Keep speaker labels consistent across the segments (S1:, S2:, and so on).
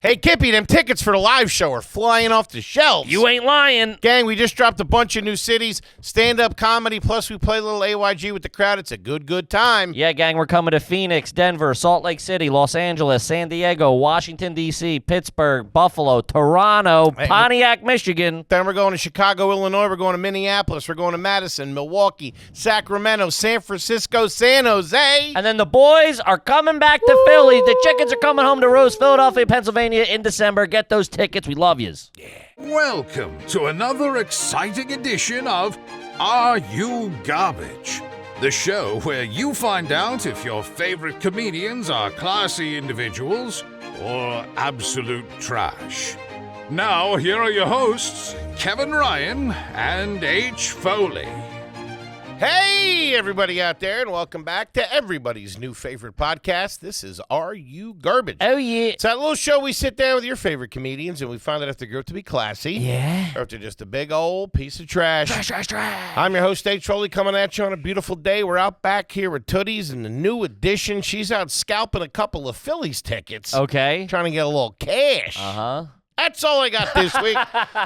S1: Hey, Kippy, them tickets for the live show are flying off the shelves.
S2: You ain't lying.
S1: Gang, we just dropped a bunch of new cities, stand-up comedy, plus we play a little AYG with the crowd. It's a good time.
S2: Yeah, gang, we're coming to Phoenix, Denver, Salt Lake City, Los Angeles, San Diego, Washington, D.C., Pittsburgh, Buffalo, Toronto, Pontiac, Michigan.
S1: Then we're going to Chicago, Illinois. We're going to Minneapolis. We're going to Madison, Milwaukee, Sacramento, San Francisco, San Jose.
S2: And then the boys are coming back to Philly. The chickens are coming home to Rose, Philadelphia, Pennsylvania in December. Get those tickets. We love yous. Yeah.
S3: Welcome to another exciting edition of Are You Garbage? The show where you find out if your favorite comedians are classy individuals or absolute trash. Now, here are your hosts, Kevin Ryan and H. Foley.
S1: Hey, everybody out there, and welcome back to everybody's new favorite podcast. This is Are You Garbage?
S2: Oh, yeah.
S1: It's that little show we sit down with your favorite comedians, and we find out if they grow up to be classy.
S2: Yeah.
S1: Or if they're just a big old piece of trash.
S2: Trash.
S1: I'm your host, H. Foley, coming at you on a beautiful day. We're out back here with Tooties and the new edition. She's out scalping a couple of Phillies tickets.
S2: Okay.
S1: Trying to get a little cash.
S2: Uh-huh.
S1: That's all I got this week.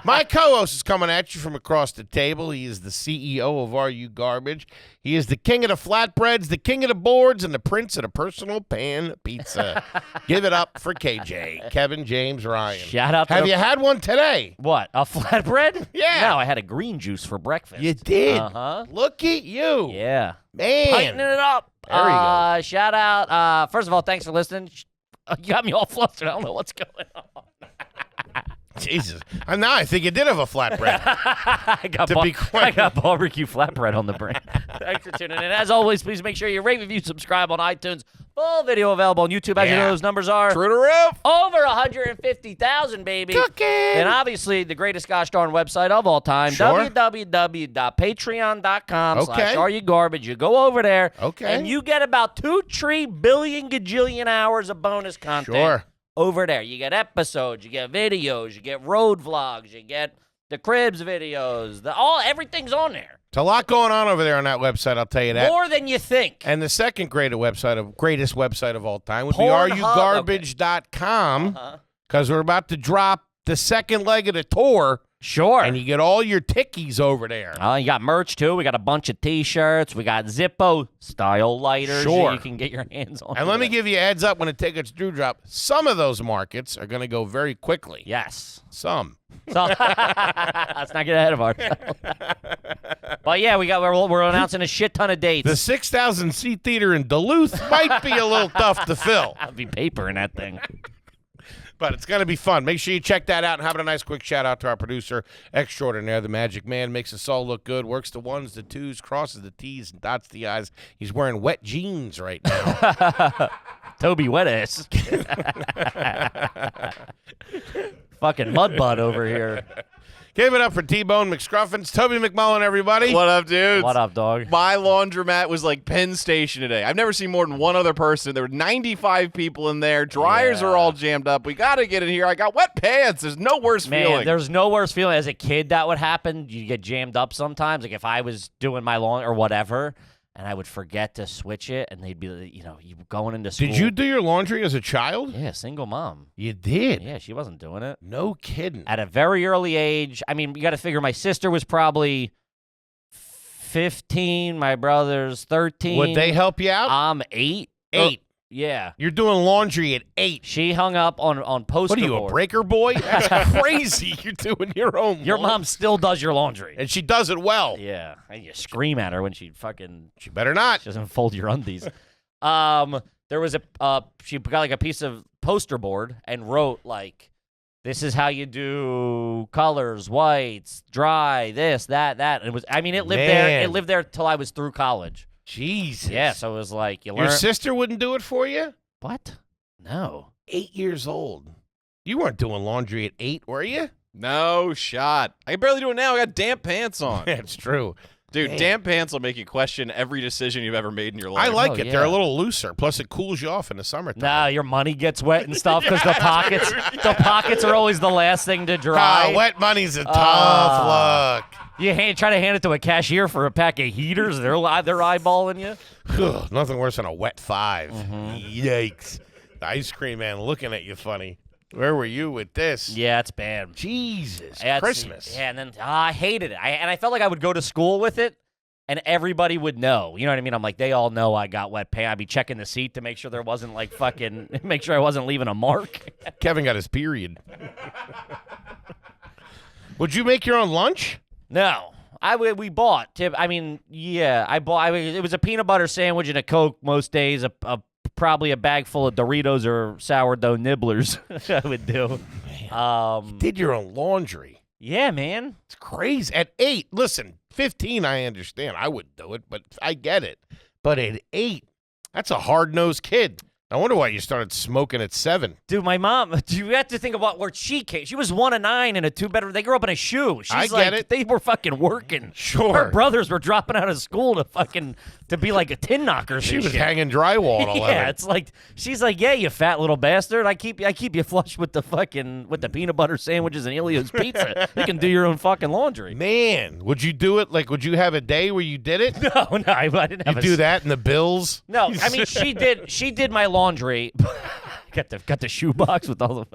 S1: My co-host is coming at you from across the table. He is the CEO of Are You Garbage? He is the king of the flatbreads, the king of the boards, and the prince of the personal pan pizza. Give it up for KJ, Kevin James Ryan.
S2: Shout out to
S1: Have you had one today?
S2: What, a flatbread?
S1: Yeah.
S2: No, I had a green juice for breakfast.
S1: You did?
S2: Uh-huh.
S1: Look at you.
S2: Yeah.
S1: Man.
S2: Tightening it up.
S1: There you go.
S2: Shout out. First of all, thanks for listening. You got me all flustered. I don't know what's going on.
S1: Jesus. Now I think you did have a flatbread.
S2: I got barbecue flatbread on the brain. Thanks for tuning in. As always, please make sure you rate, review, subscribe on iTunes. Full video available on YouTube. As you know, those numbers are
S1: True to roof.
S2: over 150,000, baby.
S1: Cooking.
S2: And obviously, the greatest gosh darn website of all time,
S1: Sure.
S2: www.patreon.com/areyougarbage. You go over there, and you get about 2 billion gajillion hours of bonus content.
S1: Sure.
S2: Over there. You get episodes, you get videos, you get road vlogs, you get the Cribs videos, everything's on there.
S1: There's a lot going on over there on that website, I'll tell you that.
S2: More than you think.
S1: And the second greatest website of all time would be
S2: Pornhub.
S1: areyougarbage.com, because we're about to drop the second leg of the tour.
S2: Sure.
S1: And you get all your tickies over there.
S2: You got merch, too. We got a bunch of T-shirts. We got Zippo-style lighters that you can get your hands on.
S1: And let me give you a heads up when the tickets do drop. Some of those markets are going to go very quickly.
S2: Yes.
S1: Some.
S2: So, let's not get ahead of ourselves. But, yeah, we're announcing a shit ton of dates.
S1: The 6,000-seat theater in Duluth might be a little tough to fill.
S2: I'll be paper in that thing.
S1: But it's going to be fun. Make sure you check that out and have a nice quick shout-out to our producer extraordinaire, the Magic Man. Makes us all look good. Works the ones, the twos, crosses the T's, and dots the I's. He's wearing wet jeans right now.
S2: Toby Wet-ass. Fucking mudbutt over here.
S1: Give it up for T-Bone McScruffins. Toby McMullen, everybody.
S4: What up, dudes?
S2: What up, dog?
S4: My laundromat was like Penn Station today. I've never seen more than one other person. There were 95 people in there. Dryers are all jammed up. We got to get in here. I got wet pants. There's no worse feeling.
S2: There's no worse feeling. As a kid, that would happen. You get jammed up sometimes. Like if I was doing my lawn or whatever, and I would forget to switch it, and they'd be, you going into school.
S1: Did you do your laundry as a child?
S2: Yeah, single mom.
S1: You did?
S2: Yeah, she wasn't doing it.
S1: No kidding.
S2: At a very early age. I mean, you got to figure my sister was probably 15. My brother's 13.
S1: Would they help you out?
S2: I'm 8.
S1: 8.
S2: Yeah.
S1: You're doing laundry at 8.
S2: She hung up on poster
S1: What are you,
S2: board.
S1: a breaker boy? That's crazy. You're doing your own
S2: Your
S1: laundry.
S2: mom still does your laundry.
S1: And she does it well.
S2: Yeah. And you scream at her when she
S1: better not.
S2: She doesn't fold your undies. There was she got like a piece of poster board and wrote like, this is how you do colors, whites, dry, this, that. And it lived there. It lived there till I was through college.
S1: Jesus.
S2: Yeah, so it was like
S1: Your sister wouldn't do it for you?
S2: What? No.
S1: 8 years old. You weren't doing laundry at 8, were you?
S4: No shot. I can barely do it now. I got damp pants on.
S1: That's true.
S4: Dude,
S1: Man.
S4: damp pants will make you question every decision you've ever made in your life.
S1: I like it.
S2: Yeah.
S1: They're a little looser. Plus, it cools you off in the summertime.
S2: Nah, your money gets wet and stuff because the pockets are always the last thing to dry.
S1: Wet money's a tough look.
S2: You try to hand it to a cashier for a pack of heaters. They're eyeballing you.
S1: Nothing worse than a wet 5. Yikes. The ice cream man looking at you funny. Where were you with this?
S2: Yeah, it's bad.
S1: Jesus,
S2: That's-
S1: Christmas.
S2: Yeah, and then I hated it. And I felt like I would go to school with it, and everybody would know. You know what I mean? I'm like, they all know I got wet pants. I'd be checking the seat to make sure there wasn't like fucking, make sure I wasn't leaving a mark.
S1: Kevin got his period. Would you make your own lunch?
S2: No. We bought. I mean, yeah, I bought. It was a peanut butter sandwich and a Coke most days. Probably a bag full of Doritos or sourdough nibblers. I would do.
S1: You did your own laundry.
S2: Yeah, man.
S1: It's crazy. At 8, listen, 15, I understand. I wouldn't do it, but I get it. But at 8, that's a hard-nosed kid. I wonder why you started smoking at 7.
S2: Dude, my mom, you have to think about where she came. She was 1 of 9 in a 2-bedroom. They grew up in a shoe.
S1: I
S2: She's
S1: get
S2: like,
S1: it.
S2: They were fucking working.
S1: Sure.
S2: Her brothers were dropping out of school to be like a tin knocker.
S1: She was hanging drywall at 11.
S2: Yeah, it's like she's like, yeah, you fat little bastard. I keep you flush with the peanut butter sandwiches and Elio's pizza. You can do your own fucking laundry.
S1: Man, would you do it? Like, would you have a day where you did it?
S2: No, I didn't have.
S1: You do that in the bills?
S2: No, I mean she did my laundry. got the shoebox with all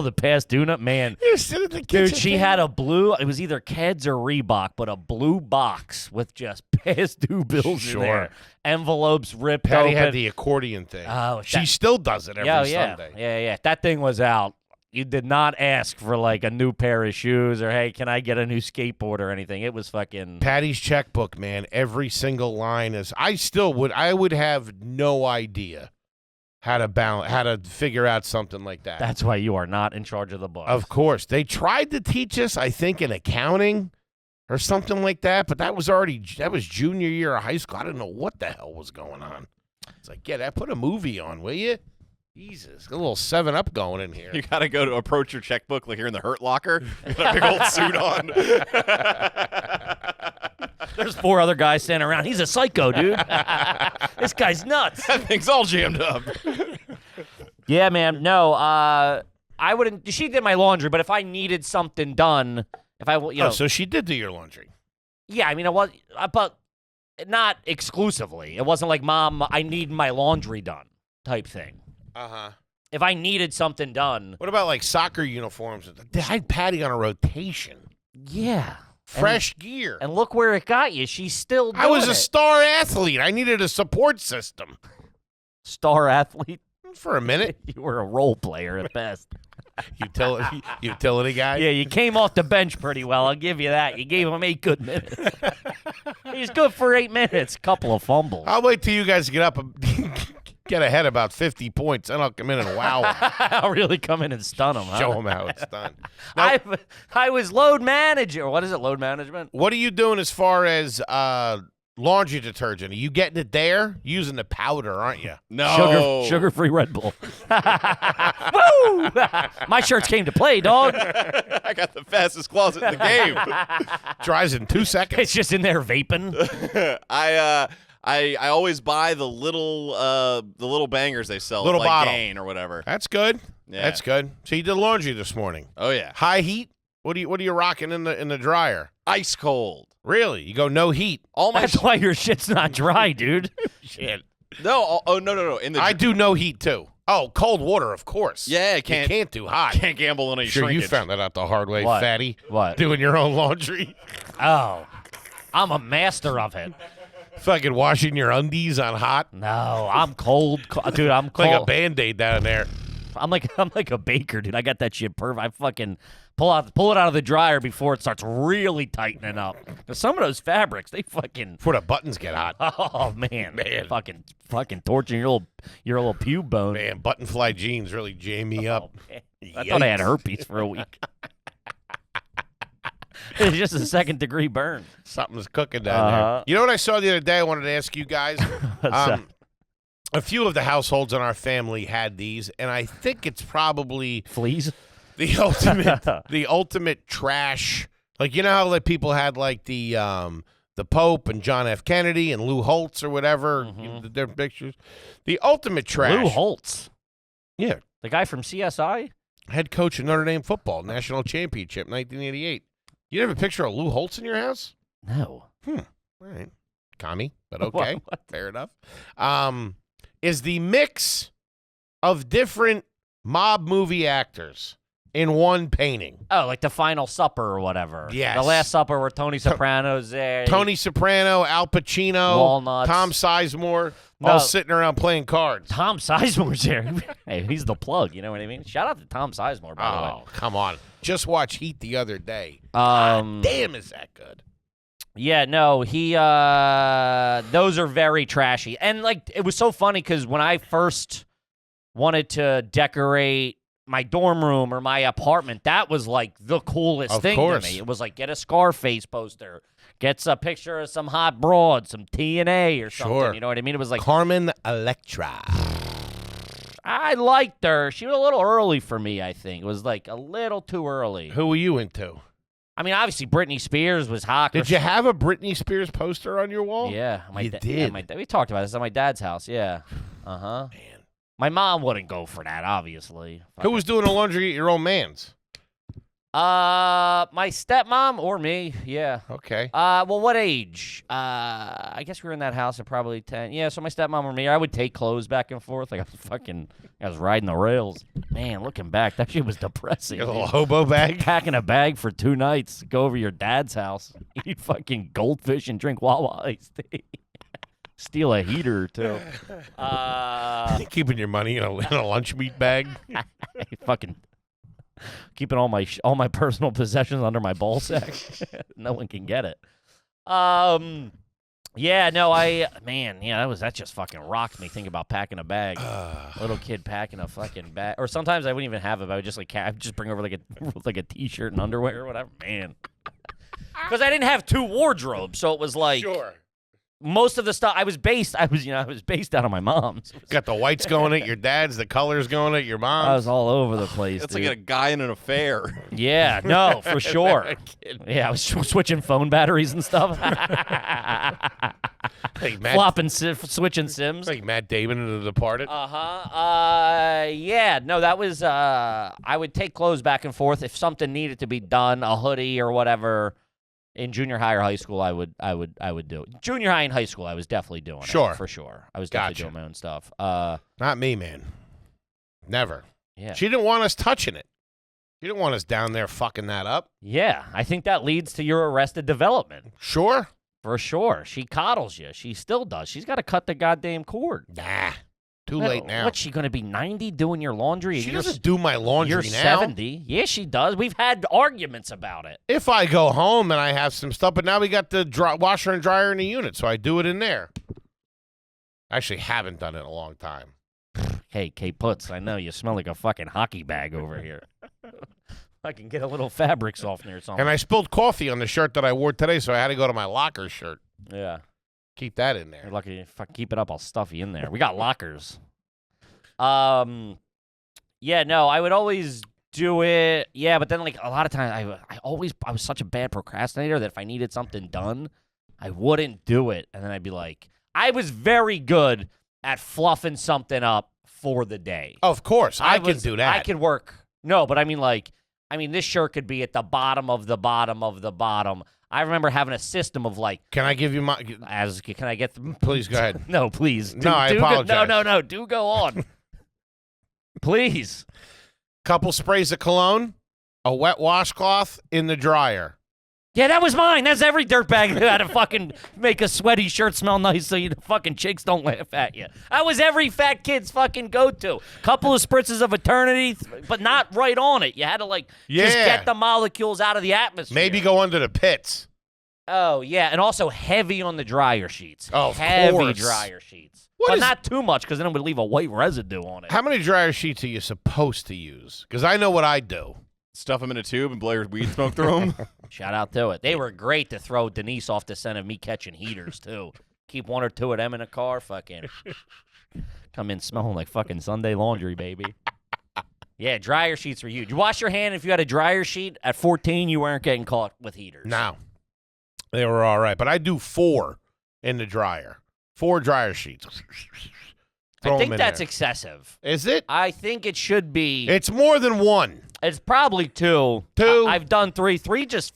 S2: the past tune up, man.
S1: You're sitting at the kitchen.
S2: Dude, she had a blue. It was either Keds or Reebok, but a blue box with just past due bills in there. Envelopes ripped
S1: Patty
S2: open.
S1: had the accordion thing.
S2: Oh,
S1: she still does it every Sunday.
S2: Yeah. That thing was out. You did not ask for like a new pair of shoes or hey, can I get a new skateboard or anything? It was fucking
S1: Patty's checkbook, man. Every single line is. I would have no idea how to figure out something like that.
S2: That's why you are not in charge of the books.
S1: Of course. They tried to teach us, I think, in accounting or something like that, but that was junior year of high school. I didn't know what the hell was going on. It's like, put a movie on, will you? Jesus, a little 7-Up going in here.
S4: You got to go to approach your checkbook like you're in the Hurt Locker. You got a big old suit on.
S2: There's 4 other guys standing around. He's a psycho, dude. This guy's nuts.
S4: That thing's all jammed up.
S2: Yeah, man. No, I wouldn't. She did my laundry, but if I needed something done,
S1: So she did do your laundry.
S2: Yeah, I mean, it was, but not exclusively. It wasn't like, Mom, I need my laundry done type thing.
S1: Uh-huh.
S2: If I needed something done.
S1: What about like soccer uniforms? I had Patty on a rotation.
S2: Yeah.
S1: Fresh gear.
S2: And look where it got you. She's still doing
S1: I was a
S2: it.
S1: star athlete. I needed a support system.
S2: Star athlete?
S1: For a minute.
S2: You were a role player at best.
S1: Utility guy?
S2: Yeah, you came off the bench pretty well. I'll give you that. You gave him 8 good minutes. He's good for 8 minutes. Couple of fumbles.
S1: I'll wait till you guys get up and get ahead about 50 points, then I'll come in and wow them.
S2: I'll really come in and stun him.
S1: Show them how it's done. Now,
S2: I was load manager. What is it, load management?
S1: what are you doing as far as laundry detergent? Are you getting it there? Using the powder, aren't you?
S4: No.
S2: Sugar-free Red Bull. Woo! My shirts came to play, dog.
S4: I got the fastest closet in the game.
S1: Dries in 2 seconds.
S2: It's just in there vaping.
S4: I always buy the little bangers they sell,
S1: Little
S4: like
S1: bottle.
S4: Gain or whatever.
S1: That's good.
S4: Yeah.
S1: That's good. So you did laundry this morning.
S4: Oh yeah,
S1: High heat? What are you rocking in the dryer?
S4: ice cold.
S1: Really? You go no heat?
S4: All my
S2: That's why your shit's not dry, dude.
S1: Shit.
S4: no. Oh no. In the
S1: I do no heat too. Oh, cold water, of course.
S4: Yeah,
S1: You can't do hot.
S4: can't gamble on any
S1: Sure,
S4: shrinkage.
S1: you found that out the hard way,
S2: What?
S1: fatty.
S2: What?
S1: Doing your own laundry.
S2: Oh, I'm a master of it.
S1: Fucking washing your undies on hot.
S2: No, I'm cold. Dude, I'm cold.
S1: Like a Band-Aid down there.
S2: I'm like a baker, dude. I got that shit perfect. I fucking pull it out of the dryer before it starts really tightening up. 'Cause some of those fabrics, they fucking
S1: Before the buttons get hot.
S2: oh man, fucking torching your little pube bone.
S1: Man, button fly jeans really jam me up.
S2: Oh, man. I thought I had herpes for a week. It's just a 2nd-degree burn.
S1: Something's cooking down there. You know what I saw the other day I wanted to ask you guys?
S2: What's that?
S1: A few of the households in our family had these, and I think it's probably
S2: Fleas?
S1: the ultimate trash. Like, you know how like people had like the Pope and John F. Kennedy and Lou Holtz or whatever, their pictures. The ultimate trash.
S2: Lou Holtz.
S1: Yeah.
S2: The guy from CSI?
S1: Head coach of Notre Dame football, national championship, 1988. You have a picture of Lou Holtz in your house?
S2: No.
S1: All right. Commie, but okay.
S2: What?
S1: Fair enough. Is the mix of different mob movie actors in one painting.
S2: Oh, like the Final Supper or whatever.
S1: Yes.
S2: The Last Supper where Tony Soprano's there.
S1: Tony Soprano, Al Pacino,
S2: Walnuts.
S1: Tom Sizemore,
S2: No.
S1: all sitting around playing cards.
S2: Tom Sizemore's there. Hey, he's the plug. You know what I mean? Shout out to Tom Sizemore, by the way.
S1: Oh, come on. Just watch Heat the other day. Damn, is that good?
S2: Yeah, no, those are very trashy. And, like, it was so funny because when I first wanted to decorate my dorm room or my apartment, that was, like, the coolest thing to me. It was like, get a Scarface poster, get a picture of some hot broad, some TNA or something.
S1: Sure.
S2: You know what I mean? It was like,
S1: Carmen Electra.
S2: I liked her. She was a little early for me, I think. It was, like, a little too early.
S1: Who were you into?
S2: I mean, obviously, Britney Spears was hot.
S1: Did you have a Britney Spears poster on your wall?
S2: Yeah.
S1: You did?
S2: Yeah, we talked about this at my dad's house, yeah. Uh-huh.
S1: Man.
S2: My mom wouldn't go for that, obviously.
S1: Who was doing the laundry at your old man's?
S2: My stepmom or me, yeah.
S1: Okay.
S2: Well, what age? I guess we were in that house at probably 10. Yeah, so my stepmom or me, I would take clothes back and forth. Like I was riding the rails. Man, looking back, that shit was depressing.
S1: Your little
S2: dude.
S1: hobo bag?
S2: Packing a bag for 2 nights, go over your dad's house, eat fucking goldfish and drink Wawa iced tea. Steal a heater, too.
S1: Keeping your money in a lunch meat bag?
S2: Fucking keeping all my personal possessions under my ball sack. No one can get it. Yeah, no, that just fucking rocked me thinking about packing a bag. Little kid packing a fucking bag, or sometimes I wouldn't even have it. I would just I'd just bring over like a t-shirt and underwear or whatever. Man, because I didn't have 2 wardrobes, so it was like
S1: Sure.
S2: most of the stuff I was based out of my mom's.
S1: Got the whites going at your dad's, the colors going at your mom's.
S2: I was all over the place.
S4: It's
S2: dude.
S4: like a guy in an affair.
S2: Yeah, no, for sure. Yeah, I was switching phone batteries and stuff.
S1: Like Matt,
S2: Switching Sims.
S1: like Matt Damon in The Departed.
S2: Yeah, no, that was, I would take clothes back and forth if something needed to be done, a hoodie or whatever. In junior high or high school, I would do it. Junior high and high school, I was definitely doing
S1: Sure.
S2: it. For sure. I was definitely doing my own stuff.
S1: Not me, man. Never.
S2: Yeah.
S1: She didn't want us touching it. She didn't want us down there fucking that up.
S2: Yeah, I think that leads to your arrested development.
S1: Sure.
S2: For sure. She coddles you. She still does. She's got to cut the goddamn cord.
S1: Nah. Too late now.
S2: What's she going to be, 90 doing your laundry?
S1: She doesn't do my laundry
S2: You're
S1: now.
S2: 70. Yeah, she does. We've had arguments about it.
S1: If I go home and I have some stuff, but now we got the washer and dryer in the unit, so I do it in there. I actually haven't done it in a long time.
S2: Hey, K-Puts, I know you smell like a fucking hockey bag over here. I can get a little fabric softener or something.
S1: And I spilled coffee on the shirt that I wore today, so I had to go to my locker shirt.
S2: Yeah.
S1: Keep that in there.
S2: You're lucky. If I keep it up, I'll stuff you in there. We got lockers. Yeah, no, I would always do it. Yeah, but then like a lot of times I was such a bad procrastinator that if I needed something done, I wouldn't do it. And then I'd be like, I was very good at fluffing something up for the day.
S1: Of course. I can do that.
S2: I can work. No, but I mean, this shirt could be at the bottom of the bottom of the bottom. I remember having a system of like.
S1: Can I give you my?
S2: Can I get them?
S1: Please go ahead.
S2: No, please.
S1: No, I apologize.
S2: No. Do go on. Please.
S1: Couple sprays of cologne, a wet washcloth in the dryer.
S2: Yeah, that was mine. That's every dirtbag who had to fucking make a sweaty shirt smell nice so you fucking chicks don't laugh at you. That was every fat kid's fucking go-to. Couple of spritzes of eternity, but not right on it. You had to just get the molecules out of the atmosphere.
S1: Maybe go under the pits.
S2: Oh, yeah, and also heavy on the dryer sheets.
S1: Oh, of
S2: heavy
S1: course.
S2: dryer sheets.
S1: What
S2: but
S1: is-
S2: not too much because then it would leave a white residue on it.
S1: How many dryer sheets are you supposed to use? Because I know what I do.
S4: Stuff them in a tube and blow your weed smoke through them.
S2: Shout out to it. They were great to throw Denise off the scent of me catching heaters, too. Keep 1 or 2 of them in a car, fucking come in smelling like fucking Sunday laundry, baby. Yeah, dryer sheets were huge. You wash your hand if you had a dryer sheet. At 14, you weren't getting caught with heaters.
S1: No. They were all right. But I do 4 in the dryer. 4 dryer sheets. Throw
S2: I think
S1: 'em in
S2: that's
S1: there.
S2: excessive.
S1: Is it?
S2: I think it should be.
S1: It's more than 1.
S2: It's probably 2.
S1: 2?
S2: I've done 3. 3 just,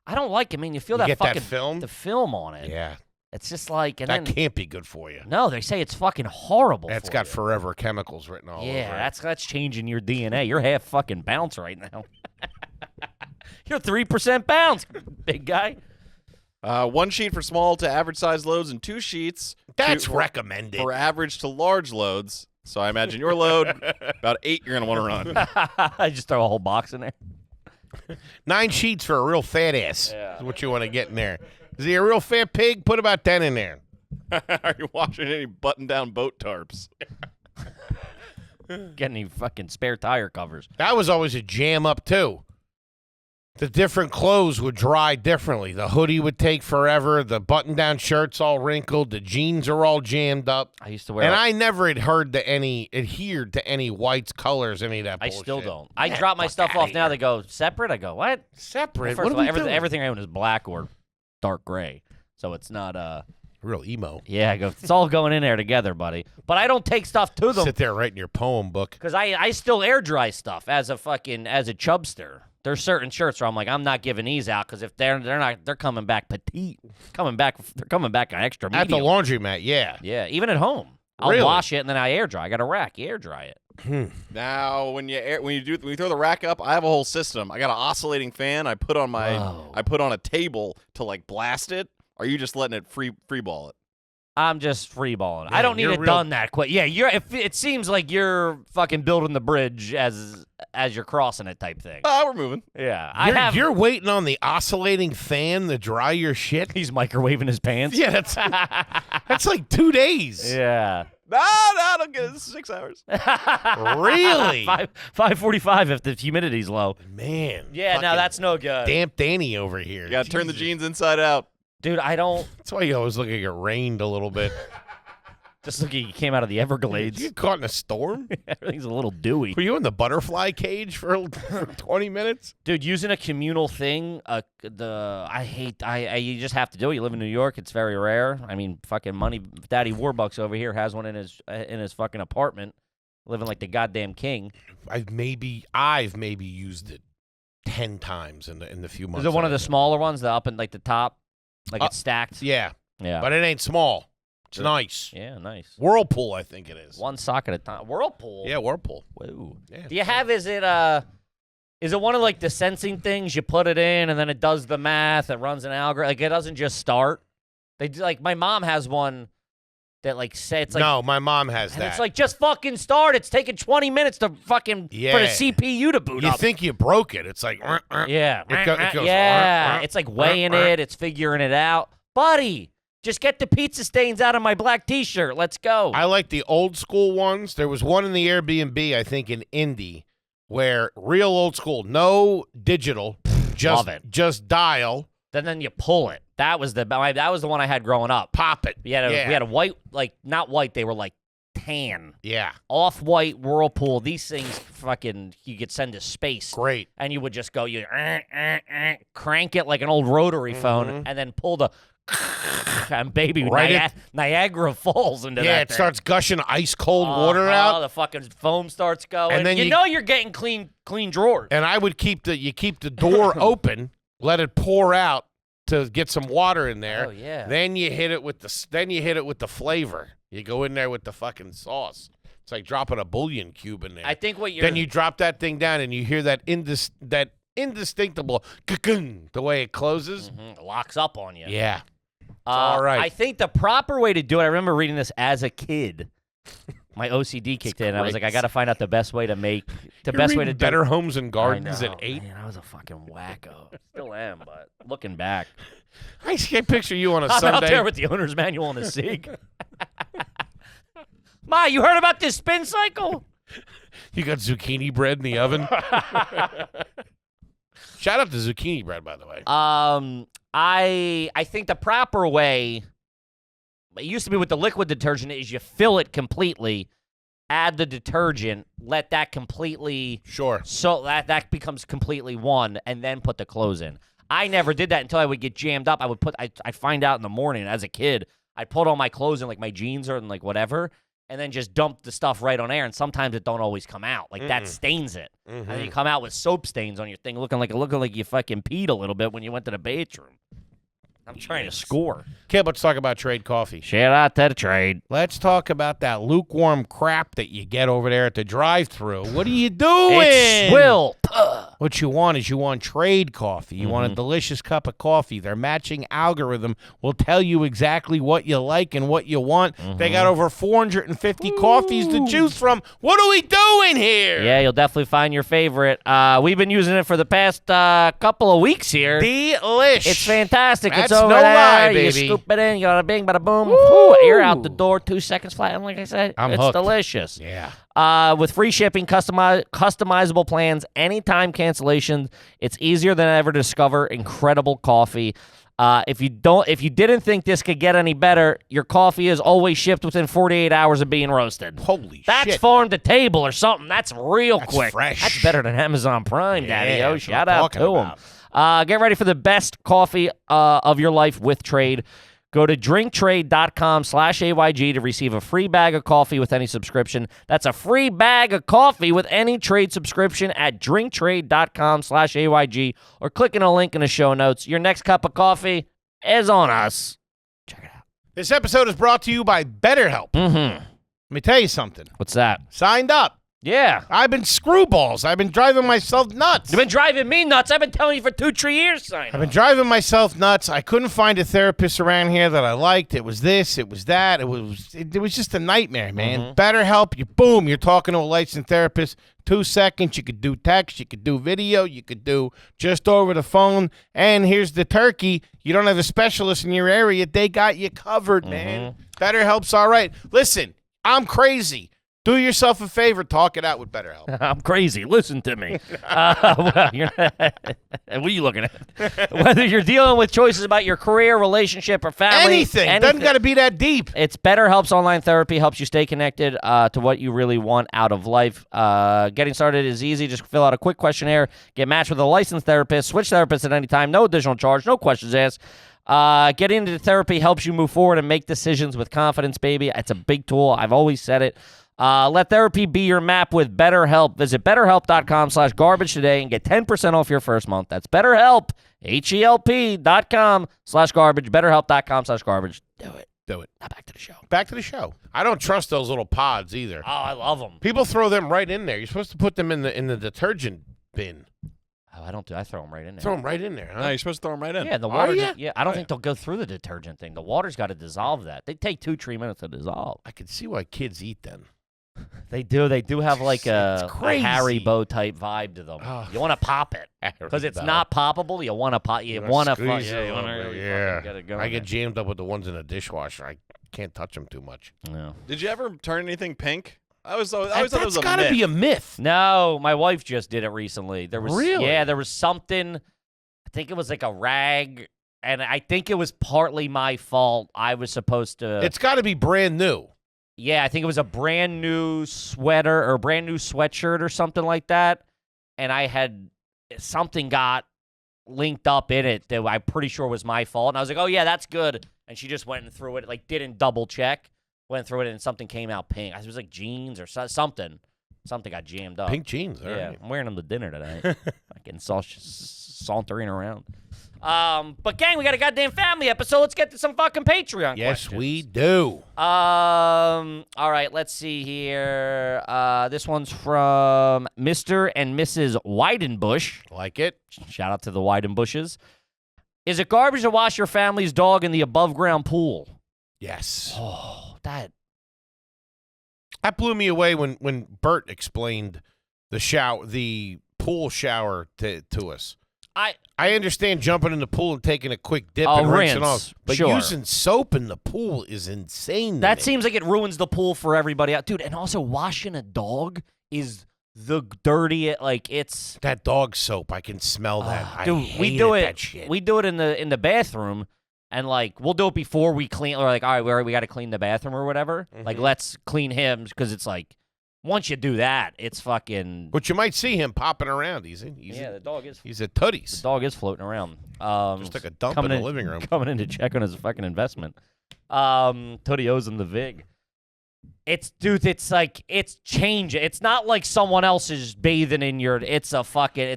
S2: I don't like it. I mean, you feel
S1: You
S2: that
S1: get that
S2: fucking
S1: film?
S2: the film on it.
S1: Yeah.
S2: It's just like, and
S1: That
S2: then
S1: can't be good for you.
S2: no, they say it's fucking horrible.
S1: That's
S2: for
S1: got
S2: you.
S1: forever chemicals written all over it.
S2: Yeah, that's changing your DNA. You're half fucking bounce right now. You're 3% bounce, big guy.
S4: 1 sheet for small to average size loads and 2 sheets
S1: That's
S4: for
S1: recommended.
S4: for average to large loads. So I imagine your load, about 8 you're going to want to run.
S2: I just throw a whole box in there.
S1: 9 sheets for a real fat ass
S2: Yeah.
S1: is what you want to get in there. Is he a real fat pig? Put about 10 in there.
S4: Are you washing any button-down boat tarps?
S2: Get any fucking spare tire covers.
S1: That was always a jam up, too. The different clothes would dry differently. The hoodie would take forever. The button-down shirt's all wrinkled. The jeans are all jammed up.
S2: I used to wear.
S1: And I never adhered to any whites, colors, any of that
S2: I
S1: bullshit.
S2: still don't. I drop my stuff off now. They go separate. I go what?
S1: Separate?
S2: First
S1: What
S2: of
S1: are
S2: all,
S1: we doing?
S2: everything I own is black or dark gray, so it's not.
S1: Real emo.
S2: Yeah, I go. It's all going in there together, buddy. But I don't take stuff to them
S1: Sit there writing your poem book.
S2: because I still air dry stuff as a chubster. There's certain shirts where I'm like, I'm not giving these out because if they're coming back petite, they're coming back an extra medium.
S1: At the laundromat, yeah.
S2: Yeah, even at home, I'll
S1: Really?
S2: wash it and then I air dry. I got a rack, you air dry it.
S4: Now, when you throw the rack up, I have a whole system. I got an oscillating fan. I put on
S2: Whoa.
S4: a table to like blast it. Or are you just letting it free ball it?
S2: I'm just freeballing. I
S1: Man,
S2: don't need
S1: you're
S2: it
S1: real-
S2: done that quick. Yeah, it seems like you're fucking building the bridge as you're crossing it type thing.
S4: We're moving.
S2: Yeah,
S1: You're waiting on the oscillating fan to dry your shit?
S2: He's microwaving his pants.
S1: Yeah, that's like 2 days.
S2: Yeah.
S4: No, don't get it. 6 hours.
S1: Really?
S2: 5:45 if the humidity's low.
S1: Man.
S2: Yeah, no,
S1: fucking
S2: that's no good.
S1: Damp Danny over here.
S4: You got to turn the
S1: Jesus.
S4: jeans inside out.
S2: Dude, I don't.
S1: That's why you always look like it rained a little bit.
S2: Just look, you came out of the
S1: Did
S2: Everglades.
S1: you get caught in a storm?
S2: Everything's a little dewy.
S1: Were you in the butterfly cage for 20 minutes?
S2: Dude, using a communal thing, you just have to do it. You live in New York, it's very rare. I mean, fucking money, Daddy Warbucks over here has one in his fucking apartment, living like the goddamn king.
S1: I've maybe used it 10 times in the few months.
S2: Is it one of the
S1: I've been-
S2: smaller ones, the up in like the top, like it's stacked?
S1: Yeah,
S2: Yeah.
S1: but it ain't small. It's nice.
S2: Yeah, nice.
S1: Whirlpool, I think it is.
S2: One sock at a time. Whirlpool.
S1: Yeah, Whirlpool.
S2: Whoa.
S1: Yeah.
S2: Do you have? Is it one of like the sensing things? You put it in and then it does the math. It runs an algorithm. Like it doesn't just start. They do, like my mom has one that like say it's like
S1: No, my mom has
S2: and
S1: that.
S2: it's like just fucking start. It's taking 20 minutes to fucking for the
S1: Yeah.
S2: CPU to boot
S1: you
S2: up.
S1: think you broke it. It's like,
S2: Yeah.
S1: It goes,
S2: yeah. It's like weighing it. It's figuring it out. Buddy, just get the pizza stains out of my black T-shirt. Let's go.
S1: I like the old school ones. There was one in the Airbnb, I think, in Indy, where real old school, no digital,
S2: Love it.
S1: just dial,
S2: then you pull it. That was the one I had growing up.
S1: pop it.
S2: We had a white, like not white. They were like tan,
S1: Yeah,
S2: off-white Whirlpool. These things fucking you could send to space.
S1: great.
S2: And you would just go, crank it like an old rotary phone, and then pull the and baby
S1: Right
S2: Niagara Falls into
S1: Yeah,
S2: that
S1: it
S2: thing.
S1: starts gushing ice cold water
S2: Oh,
S1: out.
S2: the fucking foam starts going.
S1: And then
S2: you
S1: you-
S2: know you're getting clean drawers.
S1: And I would keep the door open, let it pour out to get some water in there.
S2: Oh, yeah.
S1: Then you hit it with the flavor. You go in there with the fucking sauce. It's like dropping a bouillon cube in there.
S2: I think what you're
S1: Then you drop that thing down and you hear that indistinctable the way it closes.
S2: Mhm, it locks up on you.
S1: Yeah. all right.
S2: I think the proper way to do it, I remember reading this as a kid. My OCD kicked in. I was like, I got to find out the best way to make
S1: You're
S2: way to
S1: reading
S2: do
S1: Better Homes and
S2: I
S1: Gardens
S2: know,
S1: at 8.
S2: Man, I was a fucking wacko. Still am, but looking back.
S1: I picture you on a
S2: I'm out
S1: Sunday.
S2: there with the owner's manual and a SIG. Ma, you heard about this spin cycle?
S1: You got zucchini bread in the oven. Shout out to zucchini bread, by the way.
S2: I think the proper way, it used to be with the liquid detergent, is you fill it completely, add the detergent, let that completely,
S1: Sure.
S2: so that becomes completely one, and then put the clothes in. I never did that until I would get jammed up. I'd find out in the morning as a kid, I'd put all my clothes in, like my jeans or like whatever, and then just dump the stuff right on air, and sometimes it don't always come out. Like that stains it. And then you come out with soap stains on your thing, looking like you fucking peed a little bit when you went to the bathroom. I'm trying to score.
S1: Kid, let's talk about Trade Coffee.
S2: Shout out to the trade.
S1: Let's talk about that lukewarm crap that you get over there at the drive-thru. What are you doing?
S2: It's swill.
S1: What you want is you want Trade Coffee. You want a delicious cup of coffee. Their matching algorithm will tell you exactly what you like and what you want. They got over 450 coffees to choose from. What are we doing here?
S2: Yeah, you'll definitely find your favorite. We've been using it for the past couple of weeks here.
S1: Delish.
S2: It's fantastic.
S1: That's
S2: it's over
S1: no
S2: there.
S1: lie,
S2: You
S1: baby.
S2: scoop it in. You got a bing, bada boom. Woo, air out the door. 2 seconds flat. And like I said,
S1: I'm
S2: it's
S1: hooked.
S2: delicious.
S1: Yeah.
S2: With free shipping, customizable plans, anytime cancellations, it's easier than ever to discover incredible coffee. If you didn't think this could get any better, your coffee is always shipped within 48 hours of being roasted.
S1: Holy
S2: That's
S1: shit.
S2: farm to table or something. That's real
S1: That's
S2: quick.
S1: fresh.
S2: That's better than Amazon Prime, Daddy.
S1: Yeah,
S2: Oh,
S1: that's what
S2: shout
S1: I'm
S2: out to
S1: talking
S2: them.
S1: about.
S2: Get ready for the best coffee of your life with Trade. Go to drinktrade.com/AYG to receive a free bag of coffee with any subscription. That's a free bag of coffee with any Trade subscription at drinktrade.com/AYG or clicking a link in the show notes. Your next cup of coffee is on us. Check it out.
S1: This episode is brought to you by BetterHelp.
S2: Mm-hmm.
S1: Let me tell you something.
S2: What's that?
S1: Signed up.
S2: Yeah.
S1: I've been screwballs. I've been driving myself nuts.
S2: You've been driving me nuts. I've been telling you for 2-3 years, sign
S1: I've been driving myself nuts. I couldn't find a therapist around here that I liked. It was this, it was that. It was just a nightmare, man. BetterHelp, boom, you're talking to a licensed therapist. 2 seconds, you could do text, you could do video, you could do just over the phone. And here's the turkey. You don't have a specialist in your area. They got you covered, man. BetterHelp's all right. Listen, I'm crazy. Do yourself a favor. Talk it out with BetterHelp.
S2: I'm crazy. Listen to me. Well, you're not, what are you looking at? Whether you're dealing with choices about your career, relationship, or family.
S1: Anything. Doesn't got to be that deep.
S2: It's BetterHelp's online therapy. Helps you stay connected to what you really want out of life. Getting started is easy. Just fill out a quick questionnaire. Get matched with a licensed therapist. Switch therapists at any time. No additional charge. No questions asked. Getting into therapy helps you move forward and make decisions with confidence, baby. It's a big tool. I've always said it. Let therapy be your map with BetterHelp. Visit BetterHelp.com/garbage today and get 10% off your first month. That's BetterHelp, HELP.com/garbage, BetterHelp.com/garbage. Do it.
S1: Do it.
S2: Now back to the show.
S1: Back to the show. I don't trust those little pods either.
S2: Oh, I love them.
S1: People throw them right in there. You're supposed to put them in the detergent bin.
S2: Oh, I don't do. I throw them right in there.
S1: Throw them right in there, huh?
S4: No, you're supposed to throw them right in.
S2: Yeah, the
S1: Are
S2: water.
S1: ya?
S2: Yeah, I don't think they'll go through the detergent thing. The water's got to dissolve that. They take 2-3 minutes to dissolve.
S1: I can see why kids eat them.
S2: They do. They do have like a
S1: crazy.
S2: Haribo type vibe to them.
S1: Oh.
S2: You want to pop it because it's not poppable. You want to pop. You want to.
S1: Squeeze
S2: Yeah,
S1: it
S2: you
S1: a
S2: want to
S1: little
S2: really
S1: bit, yeah.
S2: fucking get it going.
S1: I get jammed up with the ones in the dishwasher. I can't touch them too much.
S2: No.
S4: Did you ever turn anything pink? I always thought it was
S1: That's
S4: a
S1: got to
S4: myth.
S1: be a myth.
S2: No, my wife just did it recently. There was
S1: Really?
S2: Yeah, there was something. I think it was like a rag, and I think it was partly my fault. I was supposed to.
S1: It's got to be brand new.
S2: Yeah, I think it was a brand new sweater or brand new sweatshirt or something like that. And I had something got linked up in it that I'm pretty sure was my fault. And I was like, oh, yeah, that's good. And she just went and threw it, like didn't double check, went through it and something came out pink. It was like jeans or something. Something got jammed up.
S1: Pink jeans. All
S2: Yeah,
S1: right.
S2: I'm wearing them to dinner tonight. Fucking sauntering around. But gang, we got a goddamn family episode. Let's get to some fucking Patreon
S1: Yes,
S2: questions.
S1: we do.
S2: All right, let's see here. This one's from Mr. and Mrs. Weidenbush.
S1: Like it.
S2: Shout out to the Weidenbushes. Is it garbage to wash your family's dog in the above-ground pool?
S1: Yes.
S2: Oh, that.
S1: That blew me away when Bert explained the pool shower to us. I understand jumping in the pool and taking a quick dip and rinsing
S2: rinse,
S1: off, but
S2: sure.
S1: using soap in the pool is insane. to
S2: That
S1: me.
S2: seems like it ruins the pool for everybody out. Dude, and also washing a dog is the dirtiest, like it's...
S1: that dog soap. I can smell that. I
S2: Dude,
S1: hated that shit.
S2: We do it in the bathroom, and like we'll do it before we clean, or like, all right, we got to clean the bathroom or whatever. Like, let's clean him, because it's like, once you do that, it's fucking...
S1: But you might see him popping around. He's
S2: the dog is...
S1: a tooties.
S2: The dog is floating around.
S1: Just took a dump in the living room.
S2: Coming in to check on his fucking investment. Tootie owes him the VIG. It's like, it's changing. It's not like someone else is bathing in your, it's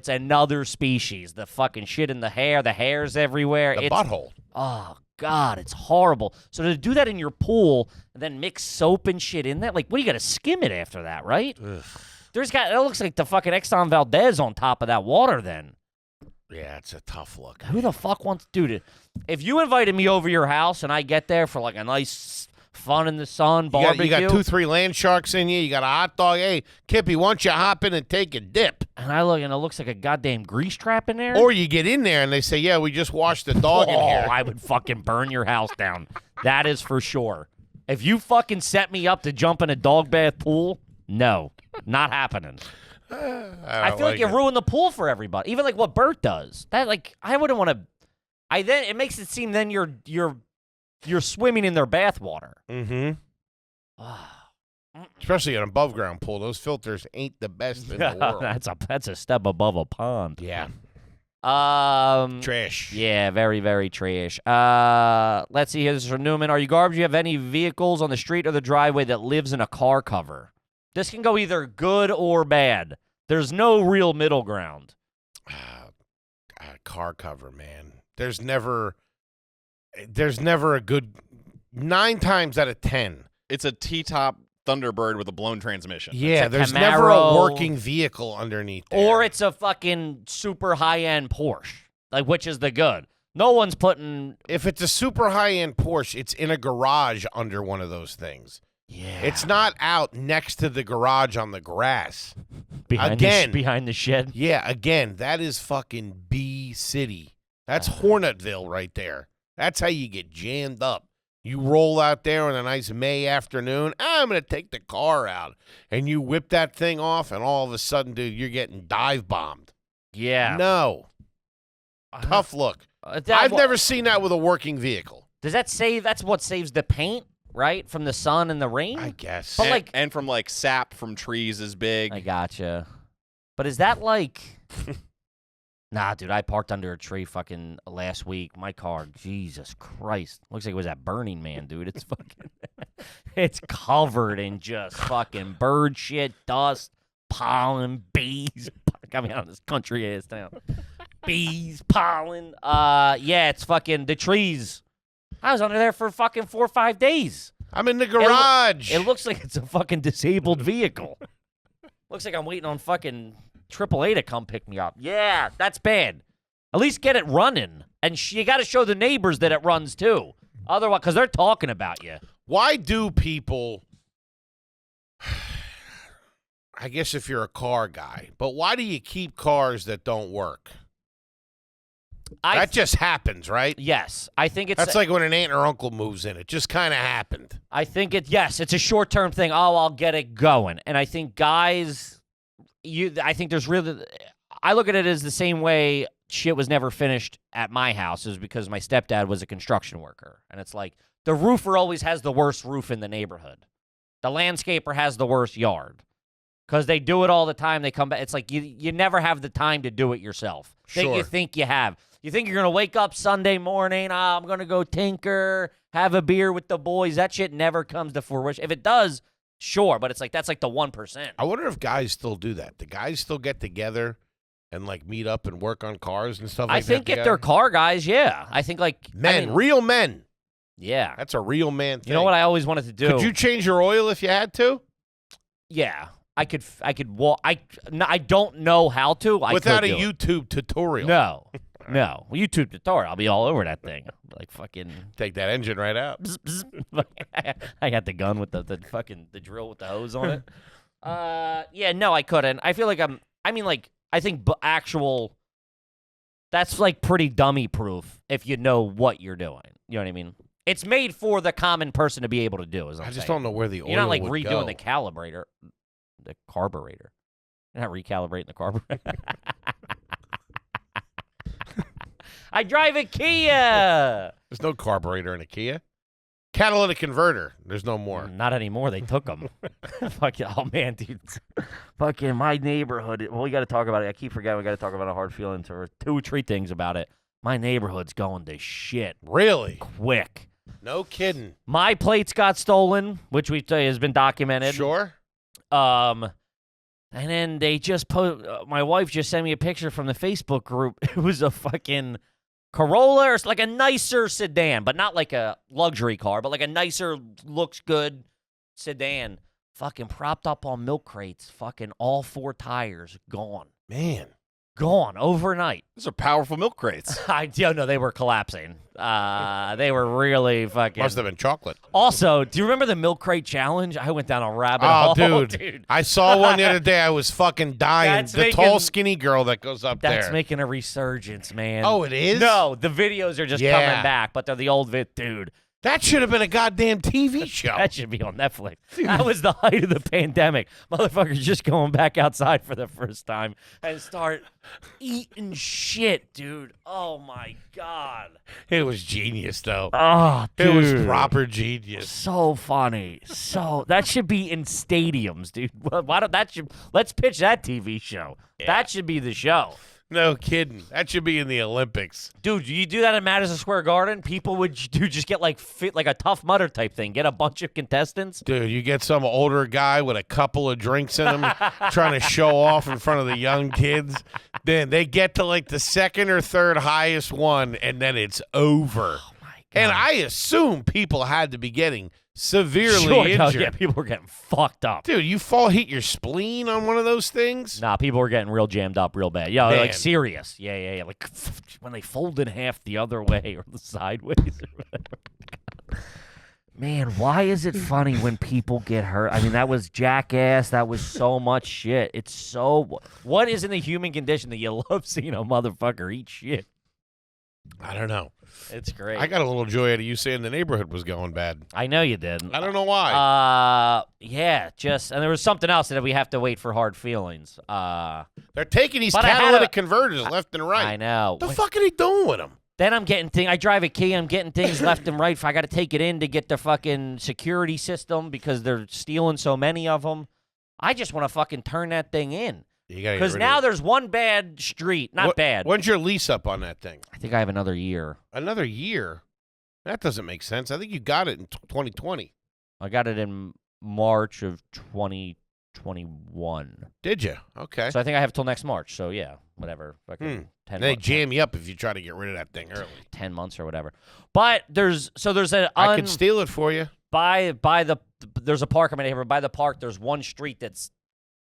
S2: another species. The fucking shit in the hair, the hair's everywhere.
S1: The
S2: It's
S1: butthole.
S2: Oh, God, it's horrible. So to do that in your pool and then mix soap and shit in that, like, what, you got to skim it after that, right?
S1: Ugh.
S2: It looks like the fucking Exxon Valdez on top of that water then.
S1: Yeah, it's a tough look.
S2: Who the fuck wants to do it? If you invited me over your house and I get there for like a nice fun in the sun barbecue.
S1: You got 2-3 land sharks in you. You got a hot dog. Hey, Kippy, why don't you hop in and take a dip?
S2: And I look and it looks like a goddamn grease trap in there.
S1: Or you get in there and they say, yeah, we just washed the dog in here.
S2: I would fucking burn your house down. That is for sure. If you fucking set me up to jump in a dog bath pool, no, not happening. I feel like you ruined the pool for everybody. Even like what Bert does. That like I wouldn't want to. It makes it seem then you're swimming in their bath water.
S1: Mm-hmm. Especially an above ground pool. Those filters ain't the best in the world.
S2: That's a step above a pond.
S1: Yeah. Trash.
S2: Yeah, very, very trash. Let's see here. This is from Newman. Are you garbage? Do you have any vehicles on the street or the driveway that lives in a car cover? This can go either good or bad. There's no real middle ground.
S1: Car cover, man. There's never a good 9 times out of 10.
S4: It's a T-top Thunderbird with a blown transmission.
S1: Yeah, there's
S2: Camaro,
S1: never a working vehicle underneath there.
S2: Or it's a fucking super high-end Porsche. Like, which is the good? No one's putting...
S1: If it's a super high-end Porsche, it's in a garage under one of those things.
S2: Yeah.
S1: It's not out next to the garage on the grass.
S2: behind the shed.
S1: Yeah, again, that is fucking B City. That's Hornetville right there. That's how you get jammed up. You roll out there on a nice May afternoon. I'm going to take the car out. And you whip that thing off, and all of a sudden, dude, you're getting dive bombed.
S2: Yeah.
S1: No. Tough look. I've never seen that with a working vehicle.
S2: Does that save? That's what saves the paint, right? From the sun and the rain?
S1: I guess.
S2: But
S4: and from like sap from trees is big.
S2: I gotcha. But is that like... Nah, dude, I parked under a tree fucking last week. My car, Jesus Christ. Looks like it was at Burning Man, dude. It's fucking... it's covered in just fucking bird shit, dust, pollen, bees. Got me out of this country-ass town. Bees, pollen. Yeah, it's fucking the trees. I was under there for fucking 4 or 5 days.
S1: I'm in the garage.
S2: It looks like it's a fucking disabled vehicle. Looks like I'm waiting on fucking AAA to come pick me up. Yeah, that's bad. At least get it running. And you got to show the neighbors that it runs too. Otherwise, because they're talking about you.
S1: Why do people... I guess if you're a car guy, but why do you keep cars that don't work? That just happens, right?
S2: Yes. I think it's...
S1: That's like when an aunt or uncle moves in. It just kind of happened.
S2: I think it's a short-term thing. Oh, I'll get it going. And I think guys, I think there's really... I look at it as the same way shit was never finished at my house is because my stepdad was a construction worker. And it's like the roofer always has the worst roof in the neighborhood. The landscaper has the worst yard. Because they do it all the time. They come back. It's like you never have the time to do it yourself.
S1: Sure.
S2: You think you have. You think you're going to wake up Sunday morning, I'm going to go tinker, have a beer with the boys. That shit never comes to fruition. If it does, sure, but it's like that's like the 1%.
S1: I wonder if guys still do that. The guys still get together and like meet up and work on cars and stuff like that.
S2: I think if they're car guys, yeah. I think like
S1: men, real men.
S2: Yeah.
S1: That's a real man thing.
S2: You know what I always wanted to do?
S1: Could you change your oil if you had to?
S2: Yeah. I could walk. I don't know how to.
S1: Without a YouTube tutorial.
S2: No. No. Well, YouTube tutorial. I'll be all over that thing. Like fucking
S1: take that engine right out.
S2: Bzz, bzz. I got the gun with the drill with the hose on it. Yeah, no, I couldn't. I feel like I think that's like pretty dummy proof if you know what you're doing. You know what I mean? It's made for the common person to be able to do. I
S1: just don't know where the oil
S2: You're not like
S1: would
S2: redoing
S1: go.
S2: the carburetor. You're not recalibrating the carburetor. I drive a Kia.
S1: There's no carburetor in a Kia. Catalytic converter. There's no more.
S2: Not anymore. They took them. Fucking, oh, man, dude. Fucking my neighborhood. Well, we got to talk about it. I keep forgetting we got to talk about a hard feelings or 2 or 3 things about it. My neighborhood's going to shit.
S1: Really?
S2: Quick.
S1: No kidding.
S2: My plates got stolen, which has been documented.
S1: Sure.
S2: And then they just my wife just sent me a picture from the Facebook group. It was a fucking Corolla or like a nicer sedan, but not like a luxury car, but like a nicer, looks good sedan. Fucking propped up on milk crates. Fucking all 4 tires gone.
S1: Man.
S2: Gone overnight.
S4: Those are powerful milk crates.
S2: No, they were collapsing. They were really fucking.
S1: Must have been chocolate.
S2: Also, do you remember the milk crate challenge? I went down a rabbit
S1: Oh,
S2: hole.
S1: dude. I saw one the other day. I was fucking dying.
S2: That's
S1: The tall, skinny girl that goes up there.
S2: That's making a resurgence, man.
S1: Oh, it is?
S2: No, the videos are just coming back, but they're the old dude.
S1: That should have been a goddamn TV show.
S2: That should be on Netflix. That was the height of the pandemic. Motherfuckers just going back outside for the first time and start eating shit, dude. Oh, my God.
S1: It was genius, though.
S2: Oh, dude.
S1: It was proper genius.
S2: So funny. That should be in stadiums, dude. Why don't let's pitch that TV show. Yeah. That should be the show.
S1: No kidding. That should be in the Olympics.
S2: Dude, you do that in Madison Square Garden, people would just get like a Tough Mudder type thing. Get a bunch of contestants.
S1: Dude, you get some older guy with a couple of drinks in him trying to show off in front of the young kids. Then they get to like the second or third highest one, and then it's over.
S2: Oh, my God.
S1: And I assume people had to be getting severely
S2: Sure,
S1: injured.
S2: yeah, people were getting fucked up.
S1: Dude, you hit your spleen on one of those things?
S2: Nah, people were getting real jammed up real bad. Yeah, like
S1: Man.
S2: serious. Yeah. Like when they fold in half the other way or the sideways or whatever. Man, why is it funny when people get hurt? I mean, that was jackass. That was so much shit. It's so... What is in the human condition that you love seeing a motherfucker eat shit?
S1: I don't know.
S2: It's great.
S1: I got a little joy out of you saying the neighborhood was going bad.
S2: I know you did.
S1: I don't know why.
S2: Yeah, and there was something else that we have to wait for hard feelings.
S1: They're taking these
S2: but I had
S1: catalytic converters left and right.
S2: I know.
S1: What the fuck are they doing with them?
S2: Then I'm getting things. I drive a Kia. I'm getting things left and right. I got to take it in to get the fucking security system because they're stealing so many of them. I just want to fucking turn that thing in. Because now there's one bad street. Not bad.
S1: When's your lease up on that thing?
S2: I think I have another year.
S1: Another year? That doesn't make sense. I think you got it in 2020.
S2: I got it in March of 2021.
S1: Did you? Okay.
S2: So I think I have till next March. So yeah, whatever. Fucking 10
S1: They
S2: months.
S1: jam you up if you try to get rid of that thing early.
S2: 10 months or whatever. But there's
S1: I could steal it for you.
S2: There's a park in my neighborhood. By the park, there's one street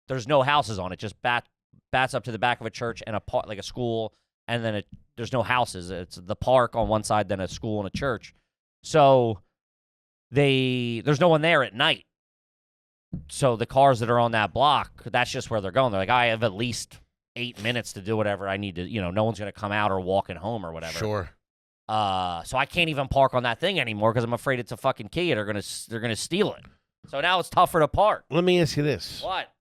S2: there's no houses on it. Just bats up to the back of a church and like a school, and then there's no houses. It's the park on one side, then a school and a church. So there's no one there at night. So the cars that are on that block, that's just where they're going. They're like, I have at least 8 minutes to do whatever I need to. No one's gonna come out or walking home or whatever.
S1: Sure.
S2: So I can't even park on that thing anymore because I'm afraid it's a fucking key. They're gonna steal it. So now it's tougher to park.
S1: Let me ask you this.
S2: What?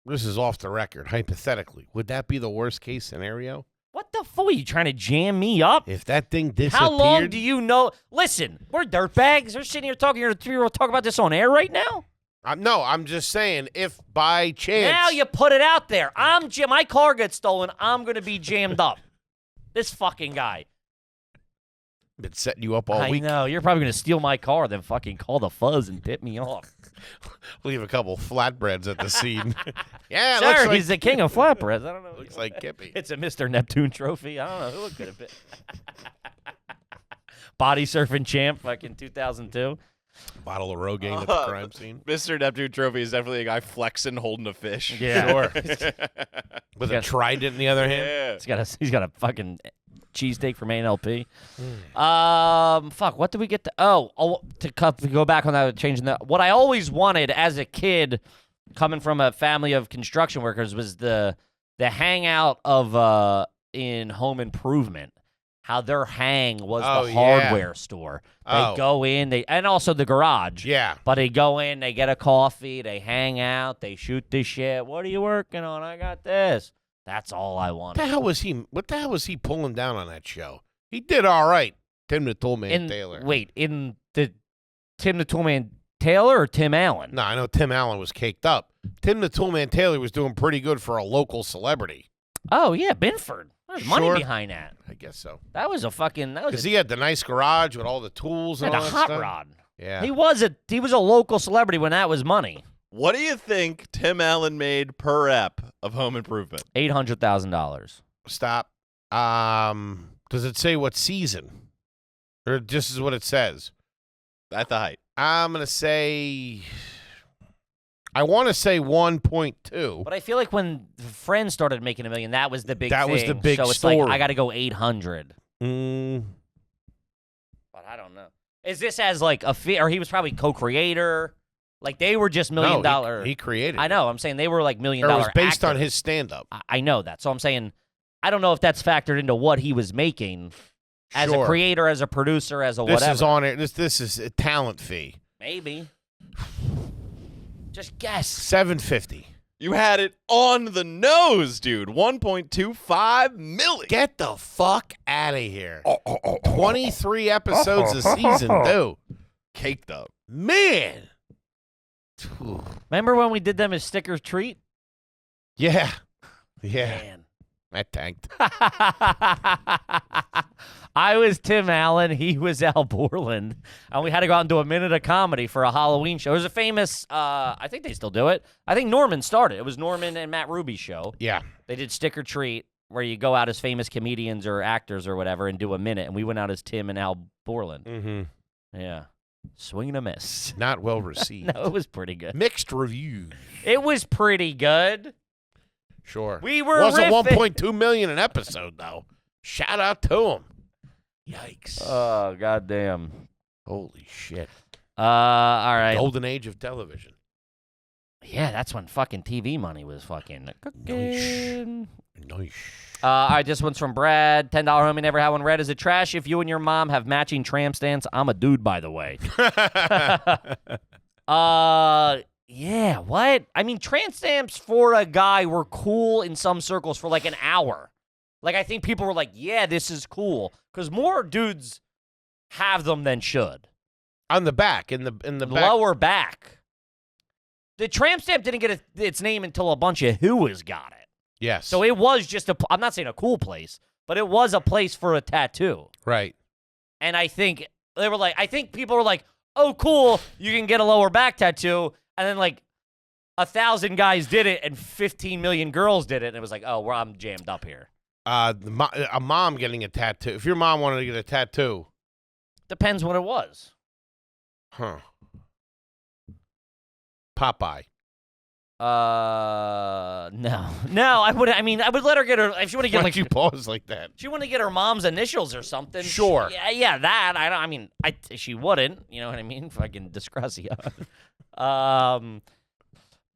S1: This is off the record. Hypothetically, would that be the worst case scenario?
S2: What the fuck? Are you trying to jam me up?
S1: If that thing disappeared?
S2: How long do you know? Listen, we're dirtbags. We're sitting here talking to 3-year-old talk about this on air right now.
S1: No, I'm just saying, if by chance.
S2: Now you put it out there. My car gets stolen. I'm going to be jammed up. This fucking guy.
S1: Been setting you up all week.
S2: I know. You're probably going to steal my car, then fucking call the fuzz and tip me off.
S1: Leave a couple flatbreads at the scene. Yeah,
S2: sure,
S1: looks like,
S2: he's the king of flatbreads. I don't know.
S1: Looks like Kippy.
S2: It's a Mr. Neptune trophy. I don't know who it could have been. Body surfing champ, fucking 2002.
S1: Bottle of Rogaine at the crime scene.
S4: Mr. Neptune Trophy is definitely a guy flexing, holding a fish.
S2: Yeah.
S1: Sure. With a trident in the other hand.
S4: Yeah.
S2: He's got a fucking cheesesteak from A&LP. Fuck, what did we get to? To go back on that, changing that. What I always wanted as a kid, coming from a family of construction workers, was the hangout of in home improvement. How their hang was the hardware store. They go in, and also the garage.
S1: Yeah.
S2: But they go in, they get a coffee, they hang out, they shoot the shit. What are you working on? I got this. That's all I wanted.
S1: What the hell was he pulling down on that show? He did all right. Tim the Toolman Taylor.
S2: Wait, in the Tim the Toolman Taylor or Tim Allen?
S1: No, I know Tim Allen was caked up. Tim the Toolman Taylor was doing pretty good for a local celebrity.
S2: Oh, yeah, Binford. There's money
S1: Sure.
S2: behind that.
S1: I guess so.
S2: That was
S1: Because he had the nice garage with all the tools and
S2: a
S1: all that
S2: hot
S1: stuff.
S2: rod.
S1: Yeah.
S2: He was a local celebrity when that was money.
S4: What do you think Tim Allen made per ep of home improvement?
S2: $800,000.
S1: Stop. Does it say what season? Or just is what it says?
S4: At the height.
S1: I'm going to say... I want to say 1.2.
S2: But I feel like when Friends started making $1 million, that was the big thing.
S1: That was the big
S2: so it's
S1: story.
S2: like, I got to go 800. But I don't know. Is this as like a fee? Or he was probably co-creator? Like they were just $1 million.
S1: No, he created
S2: I know. I'm saying they were like $1 million.
S1: Or it was based
S2: actors.
S1: on his stand-up.
S2: I know that. So I'm saying, I don't know if that's factored into what he was making as
S1: Sure.
S2: a creator, as a producer, as a
S1: This
S2: whatever.
S1: is on it. This is a talent fee.
S2: Maybe. Just guess.
S1: $750.
S4: You had it on the nose, dude. 1.25 million.
S1: Get the fuck out of here. 23 episodes a season, too.
S4: Caked up.
S1: Man.
S2: Remember when we did them as sticker treat?
S1: Yeah. Yeah.
S2: Man.
S1: That tanked.
S2: I was Tim Allen. He was Al Borland. And we had to go out and do a minute of comedy for a Halloween show. It was a famous, I think they still do it. I think Norman started. It was Norman and Matt Ruby's show.
S1: Yeah.
S2: They did Stick or Treat, where you go out as famous comedians or actors or whatever and do a minute. And we went out as Tim and Al Borland.
S1: Mm-hmm.
S2: Yeah. Swing and a miss.
S1: Not well received.
S2: No, it was pretty good.
S1: Mixed reviews.
S2: It was pretty good.
S1: Sure.
S2: We were
S1: Wasn't
S2: riffing.
S1: 1.2 million an episode, though. Shout out to him. Yikes.
S2: Oh, goddamn.
S1: Holy shit.
S2: All right.
S1: Golden age of television.
S2: Yeah, that's when fucking TV money was fucking cooking.
S1: Nice.
S2: All right, this one's from Brad. $10 homie, never had one read. Is it trash if you and your mom have matching tramp stamps? I'm a dude, by the way. Yeah, what? I mean, tramp stamps for a guy were cool in some circles for like an hour. Like, I think people were like, yeah, this is cool. Because more dudes have them than should.
S1: On the back, in the back.
S2: Lower back. The tramp stamp didn't get its name until a bunch of whoas got it.
S1: Yes.
S2: So it was just I'm not saying a cool place, but it was a place for a tattoo.
S1: Right.
S2: And I think people were like, oh, cool, you can get a lower back tattoo. And then like 1,000 guys did it and 15 million girls did it. And it was like, oh, well, I'm jammed up here.
S1: A mom getting a tattoo. If your mom wanted to get a tattoo.
S2: Depends what it was.
S1: Huh. Popeye.
S2: No, I would let her get her, if she want to get
S1: Why'd
S2: like,
S1: you pause like that?
S2: she want to get her mom's initials or something.
S1: Sure.
S2: Yeah, that. She wouldn't. You know what I mean? Fucking disgracia.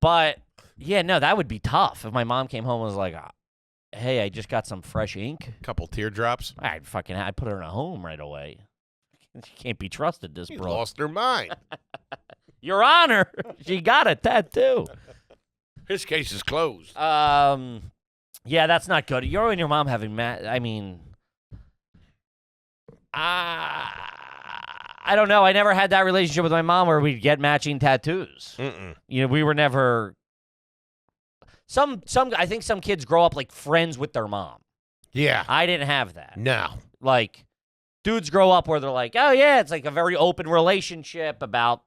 S2: But yeah, no, that would be tough if my mom came home and was like, "Hey, I just got some fresh ink."
S1: Couple teardrops.
S2: I'd put her in a home right away. She can't be trusted. This
S1: You
S2: bro.
S1: lost her mind.
S2: Your Honor, she got a tattoo.
S1: His case is closed.
S2: Yeah, that's not good. You and your mom having I don't know. I never had that relationship with my mom where we'd get matching tattoos.
S1: Mm-mm.
S2: You know, we were never. I think some kids grow up like friends with their mom.
S1: Yeah.
S2: I didn't have that.
S1: No.
S2: Like, dudes grow up where they're like, oh yeah, it's like a very open relationship about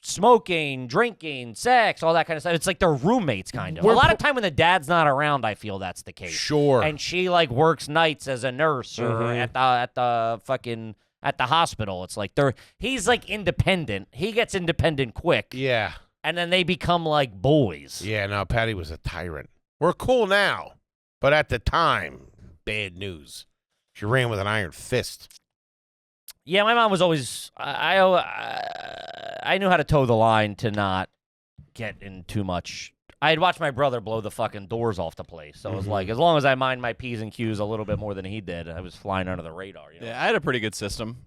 S2: smoking, drinking, sex, all that kind of stuff. It's like they're roommates, kind of. A lot of time when the dad's not around, I feel that's the case.
S1: Sure.
S2: And she like works nights as a nurse or at the hospital. It's like he's like independent. He gets independent quick.
S1: Yeah.
S2: And then they become like boys.
S1: Yeah, no, Patty was a tyrant. We're cool now, but at the time, bad news. She ran with an iron fist.
S2: Yeah, my mom was always. I knew how to toe the line to not get in too much. I had watched my brother blow the fucking doors off the place, so it was like, as long as I mind my P's and Q's a little bit more than he did, I was flying under the radar. You know?
S4: Yeah, I had a pretty good system.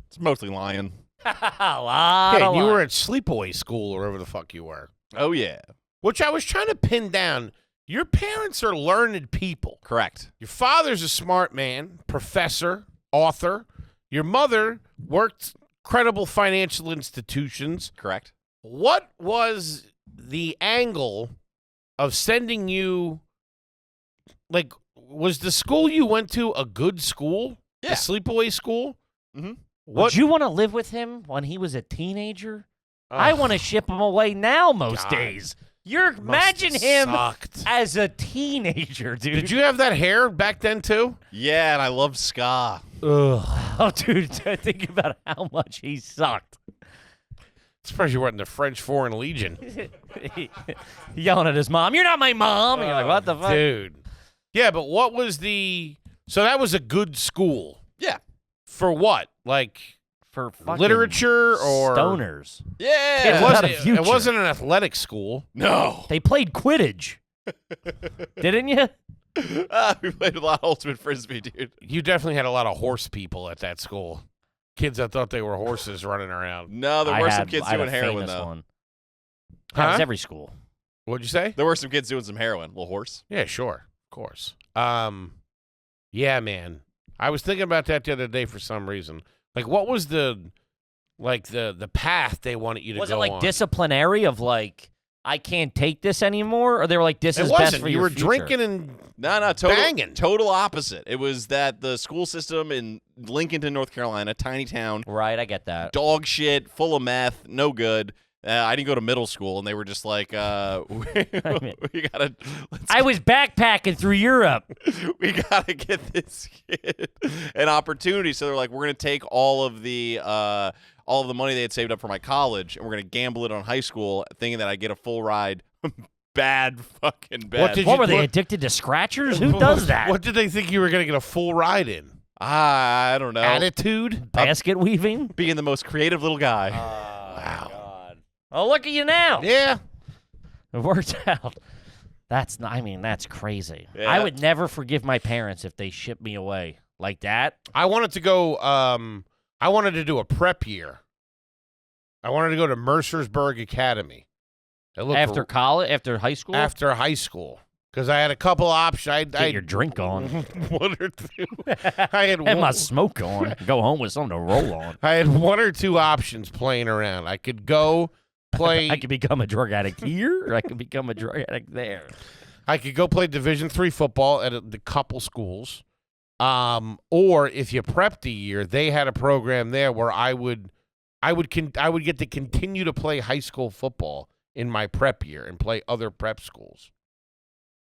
S4: It's mostly lying.
S2: a lot.
S1: Hey,
S2: of
S1: you were
S2: lying.
S1: at sleepaway school or wherever the fuck you were.
S4: Oh, yeah.
S1: Which I was trying to pin down. Your parents are learned people.
S4: Correct.
S1: Your father's a smart man, professor, author. Your mother worked credible financial institutions.
S4: Correct.
S1: What was the angle of sending you, like, was the school you went to a good school?
S4: Yeah.
S1: The sleepaway school?
S4: Mm-hmm.
S2: Would you want to live with him when he was a teenager? I want to ship him away now most
S1: God.
S2: days. Imagine him
S1: sucked.
S2: as a teenager, dude.
S1: Did you have that hair back then too?
S4: Yeah, and I love ska.
S1: Ugh.
S2: Oh, dude, think about how much he sucked.
S1: Especially when the French Foreign Legion.
S2: Yelling at his mom, "You're not my mom." And you're like, what the fuck?
S1: Dude. Yeah, but what was the... So that was a good school.
S4: Yeah.
S1: For what? Like
S2: For fucking
S1: literature or...
S2: stoners.
S4: Yeah.
S1: It
S2: without a
S1: wasn't,
S2: future.
S1: it wasn't an athletic school.
S4: No.
S2: They played Quidditch. Didn't you?
S4: We played a lot of Ultimate Frisbee, dude.
S1: You definitely had a lot of horse people at that school. Kids that thought they were horses running around.
S4: No, there were some kids
S2: I had
S4: doing
S2: a
S4: heroin,
S2: famous
S4: though.
S2: one. That was
S1: Huh?
S2: every school.
S1: What'd you say?
S4: There were some kids doing some heroin. Little horse.
S1: Yeah, sure. Of course. Yeah, man. I was thinking about that the other day for some reason. Like, what was the path they wanted you to
S2: Was
S1: go
S2: it like
S1: on?
S2: disciplinary of like, I can't take this anymore? Or they were like, this
S1: It
S2: is
S1: wasn't.
S2: best for
S1: you
S2: your
S1: were
S2: future?
S1: drinking and
S4: No,
S1: banging.
S4: total opposite. It was that the school system in Lincolnton, North Carolina, tiny town,
S2: Right, I get that.
S4: dog shit, full of meth, no good. I didn't go to middle school, and they were just like, we gotta.
S2: I was backpacking through Europe.
S4: We gotta get this kid an opportunity. So they're like, we're gonna take all of the money they had saved up for my college, and we're gonna gamble it on high school, thinking that I get a full ride. Bad fucking bad.
S1: What did
S2: What
S1: you-
S2: were they,
S1: what-
S2: addicted to scratchers? Who does that?
S1: What did they think you were going to get a full ride in?
S4: I don't know.
S1: Attitude?
S2: Basket weaving?
S4: Being the most creative little guy.
S2: Wow. God. Oh, look at you now.
S1: Yeah.
S2: It worked out. That's crazy.
S4: Yeah.
S2: I would never forgive my parents if they shipped me away like that.
S1: I wanted to go, I wanted to do a prep year. I wanted to go to Mercersburg Academy. It looked
S2: After college, after high school?
S1: After high school. Because I had a couple options.
S2: Get your drink on.
S1: one or two. I had
S2: And my
S1: one,
S2: smoke on. Go home with something to roll on.
S1: I had one or two options playing around. I could go play.
S2: I could become a drug addict here, or I could become a drug addict there.
S1: I could go play Division III football at the couple schools, or if you prepped a year, they had a program there where I would get to continue to play high school football in my prep year and play other prep schools,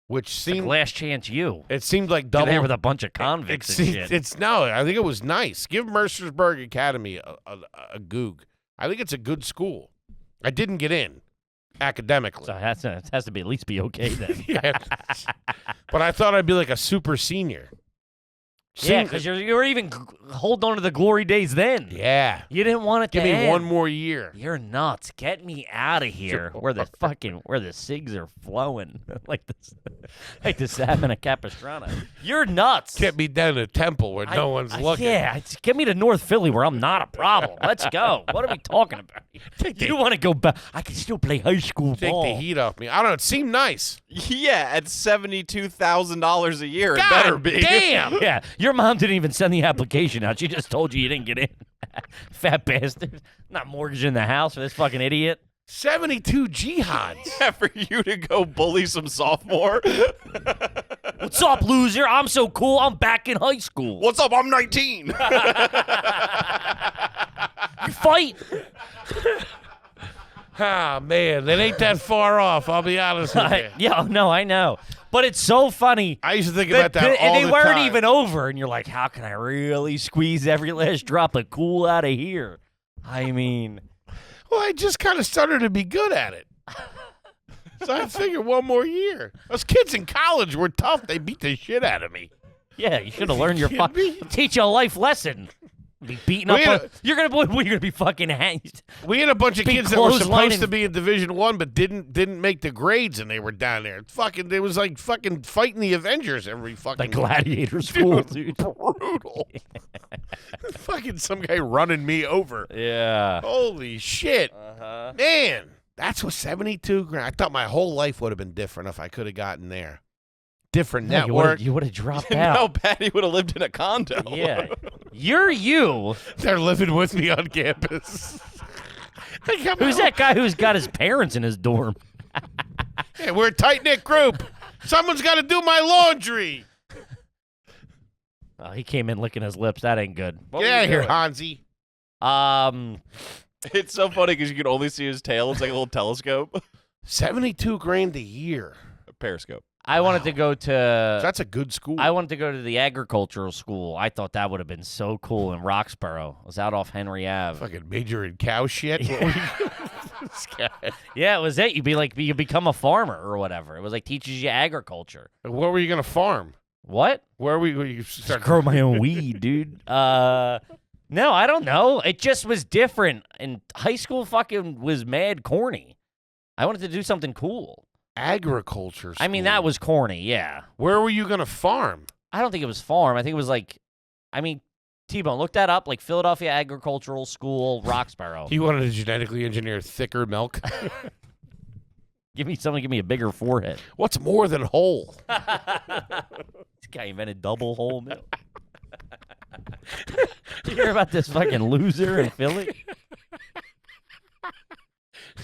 S1: which
S2: Like
S1: seemed
S2: last chance you.
S1: it seemed like
S2: Get
S1: double.
S2: there with a bunch of convicts and shit.
S1: It's no. I think it was nice. Give Mercersburg Academy a goog. I think it's a good school. I didn't get in academically.
S2: So it has to be at least be okay then.
S1: Yeah. But I thought I'd be like a super senior.
S2: Yeah, because you were even holding on to the glory days then.
S1: Yeah.
S2: You didn't want it
S1: Give
S2: to
S1: me
S2: end.
S1: one more year.
S2: You're nuts. Get me out of here where the cigs are flowing like the Savannah Capistrano. You're nuts.
S1: Get me down to Temple where no one's looking.
S2: Yeah, get me to North Philly where I'm not a problem. Let's go. What are we talking about? You want to go back? I can still play high school
S1: Take
S2: ball.
S1: the heat off me. I don't know. It seemed nice.
S4: Yeah, at $72,000 a year, it
S1: God
S4: better be.
S1: damn.
S2: Yeah, your mom didn't even send the application out. She just told you didn't get in. Fat bastard. Not mortgaging the house for this fucking idiot.
S1: 72 jihads.
S4: Yeah, for you to go bully some sophomore.
S2: What's up, loser? I'm so cool. I'm back in high school.
S4: What's up? I'm 19.
S2: You fight?
S1: Ah, man. It ain't that far off. I'll be honest with you.
S2: Yeah, no, I know. But it's so funny.
S1: I used to think about that all
S2: and they
S1: the
S2: weren't
S1: time.
S2: even over. And you're like, how can I really squeeze every last drop of cool out of here? I mean,
S1: Well, I just kind of started to be good at it. So I figured one more year. Those kids in college were tough. They beat the shit out of me.
S2: yeah, you should have learned your
S1: kidding me?
S2: teach you a life lesson. Be beaten up.
S1: We had
S2: You're gonna be fucking hanged.
S1: We had a bunch of
S2: Be
S1: kids that were
S2: clotheslining-
S1: supposed to be in Division I, but didn't make the grades, and they were down there. It was like fucking fighting the Avengers every fucking
S2: Like gladiator school, dude.
S1: brutal. Fucking some guy running me over.
S2: Yeah.
S1: Holy shit,
S2: Uh-huh.
S1: man! That's what 72 grand. I thought my whole life would have been different if I could have gotten there. Different
S2: No,
S1: network.
S2: you would have dropped
S4: How
S2: out.
S4: Patty would have lived in a condo.
S2: Yeah. You're you.
S1: They're living with me on campus. They come
S2: Who's
S1: out.
S2: that guy who's got his parents in his dorm?
S1: Hey, we're a tight knit group. Someone's got to do my laundry.
S2: Oh, he came in licking his lips. That ain't good.
S1: Get out of here, Hansi.
S4: It's so funny because you can only see his tail. It's like a little telescope.
S1: $72 grand a year.
S4: Periscope.
S2: I wanted to go to.
S1: That's a good school.
S2: I wanted to go to the agricultural school. I thought that would have been so cool in Roxborough. I was out off Henry Ave.
S1: Fucking major in cow shit. What were you- This guy.
S2: Yeah, it was it. You become a farmer or whatever. It was like teaches you agriculture.
S1: Where were you gonna farm?
S2: What?
S1: Where were you start
S2: Grow my own weed, dude. No, I don't know. It just was different. And high school fucking was mad corny. I wanted to do something cool.
S1: agriculture school?
S2: I mean, that was corny, yeah.
S1: Where were you gonna farm?
S2: I don't think it was farm. I think it was like, T-Bone, look that up, like Philadelphia Agricultural School, Roxborough.
S1: You wanted to genetically engineer thicker milk?
S2: Give me a bigger forehead.
S1: What's more than whole?
S2: This guy invented double whole milk. Did you hear about this fucking loser in Philly?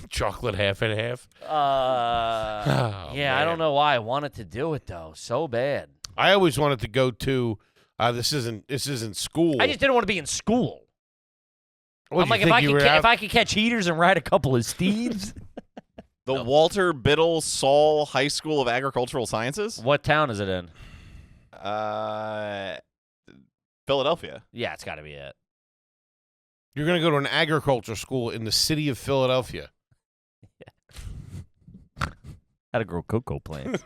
S1: Chocolate half and half.
S2: Yeah, I
S1: man.
S2: don't know why I wanted to do it though, so bad.
S1: I always wanted to go to. This isn't school.
S2: I just didn't want to be in school.
S1: What,
S2: I'm
S1: you
S2: like,
S1: think
S2: if I could catch heaters and ride a couple of steeds.
S4: The Walter Biddle Saul High School of Agricultural Sciences?
S2: What town is it in?
S4: Philadelphia.
S2: Yeah, it's got to be it.
S1: You're going to go to an agriculture school in the city of Philadelphia.
S2: How to grow cocoa plants.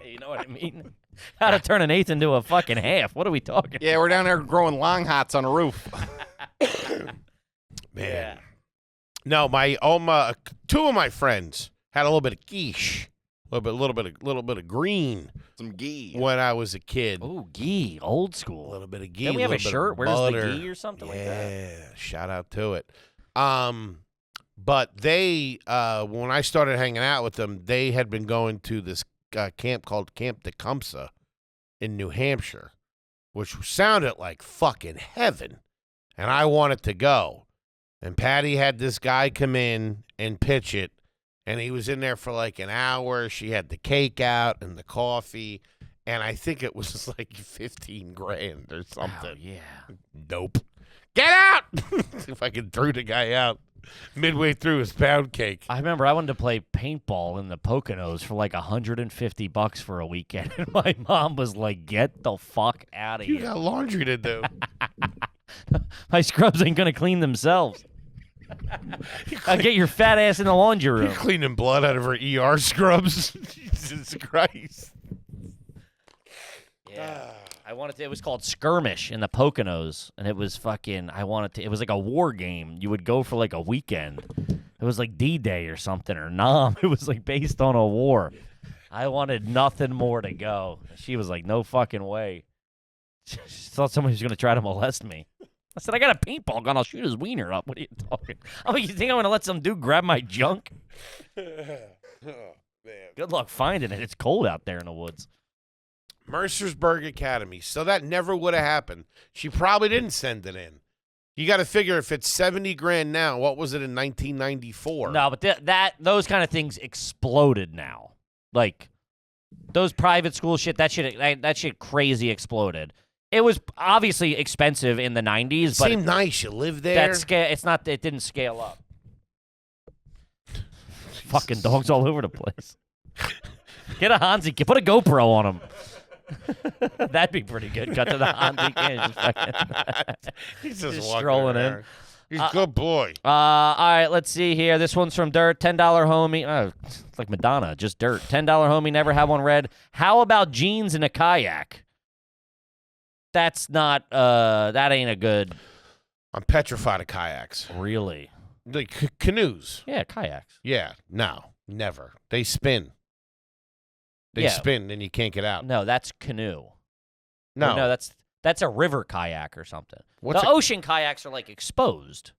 S2: You know what I mean? How to turn an eighth into a fucking half. What are we talking?
S4: Yeah, we're down there growing long hots on a roof.
S1: Man.
S2: Yeah.
S1: No, two of my friends had a little bit of quiche, a little bit of green
S4: Some ghee.
S1: when I was a kid.
S2: Oh, ghee, old
S1: A
S2: school.
S1: little bit of ghee.
S2: Then we have a
S1: little bit of
S2: shirt. Where's
S1: butter.
S2: the ghee or something like that?
S1: Yeah, shout out to it. But they, when I started hanging out with them, they had been going to this camp called Camp Tecumseh in New Hampshire, which sounded like fucking heaven, and I wanted to go. And Patty had this guy come in and pitch it, and he was in there for like an hour. She had the cake out and the coffee, and I think it was like 15 grand or something.
S2: Oh, yeah.
S1: Nope. Get out! If I could throw the guy out midway through his pound cake.
S2: I remember I wanted to play paintball in the Poconos for like $150 for a weekend, and my mom was like, "Get the fuck out of
S1: You
S2: here!
S1: got laundry to do.
S2: My scrubs ain't gonna clean themselves. I'll get your fat ass in the laundry
S1: You're
S2: room."
S1: cleaning blood out of her ER scrubs. Jesus Christ.
S2: Yeah. It was called Skirmish in the Poconos, and it was fucking, it was like a war game. You would go for like a weekend. It was like D-Day or something, or Nam. It was like based on a war. I wanted nothing more to go. She was like, no fucking way. She thought somebody was going to try to molest me. I said, I got a paintball gun. I'll shoot his wiener up. What are you talking? Oh, you think I'm going to let some dude grab my junk? Good luck finding it. It's cold out there in the woods.
S1: Mercersburg Academy. So that never would have happened. She probably didn't send it in. You got to figure if it's 70 grand now, what was it in 1994?
S2: No, but those kind of things exploded now. Like those private school shit, that shit crazy exploded. It was obviously expensive in the 90s, but
S1: Seemed nice. You live there.
S2: it didn't scale up. Fucking dogs all over the place. Get a Hansi, put a GoPro on him. That'd be pretty good. Cut to the Hansi kid.
S1: He's
S2: just
S1: walking
S2: strolling in.
S1: around. He's a good boy.
S2: All right, let's see here. This one's from Dirt. $10 homie. Oh, it's like Madonna, just dirt. $10 homie, never had one read. How about jeans in a kayak? That's not, that ain't a good.
S1: I'm petrified of kayaks.
S2: Really?
S1: Like canoes.
S2: Yeah, kayaks.
S1: Yeah, no, never. They spin. They
S2: Yeah.
S1: spin and you can't get out.
S2: No, that's canoe.
S1: No.
S2: Or no, that's a river kayak or something.
S1: What's
S2: the ocean kayaks are like exposed.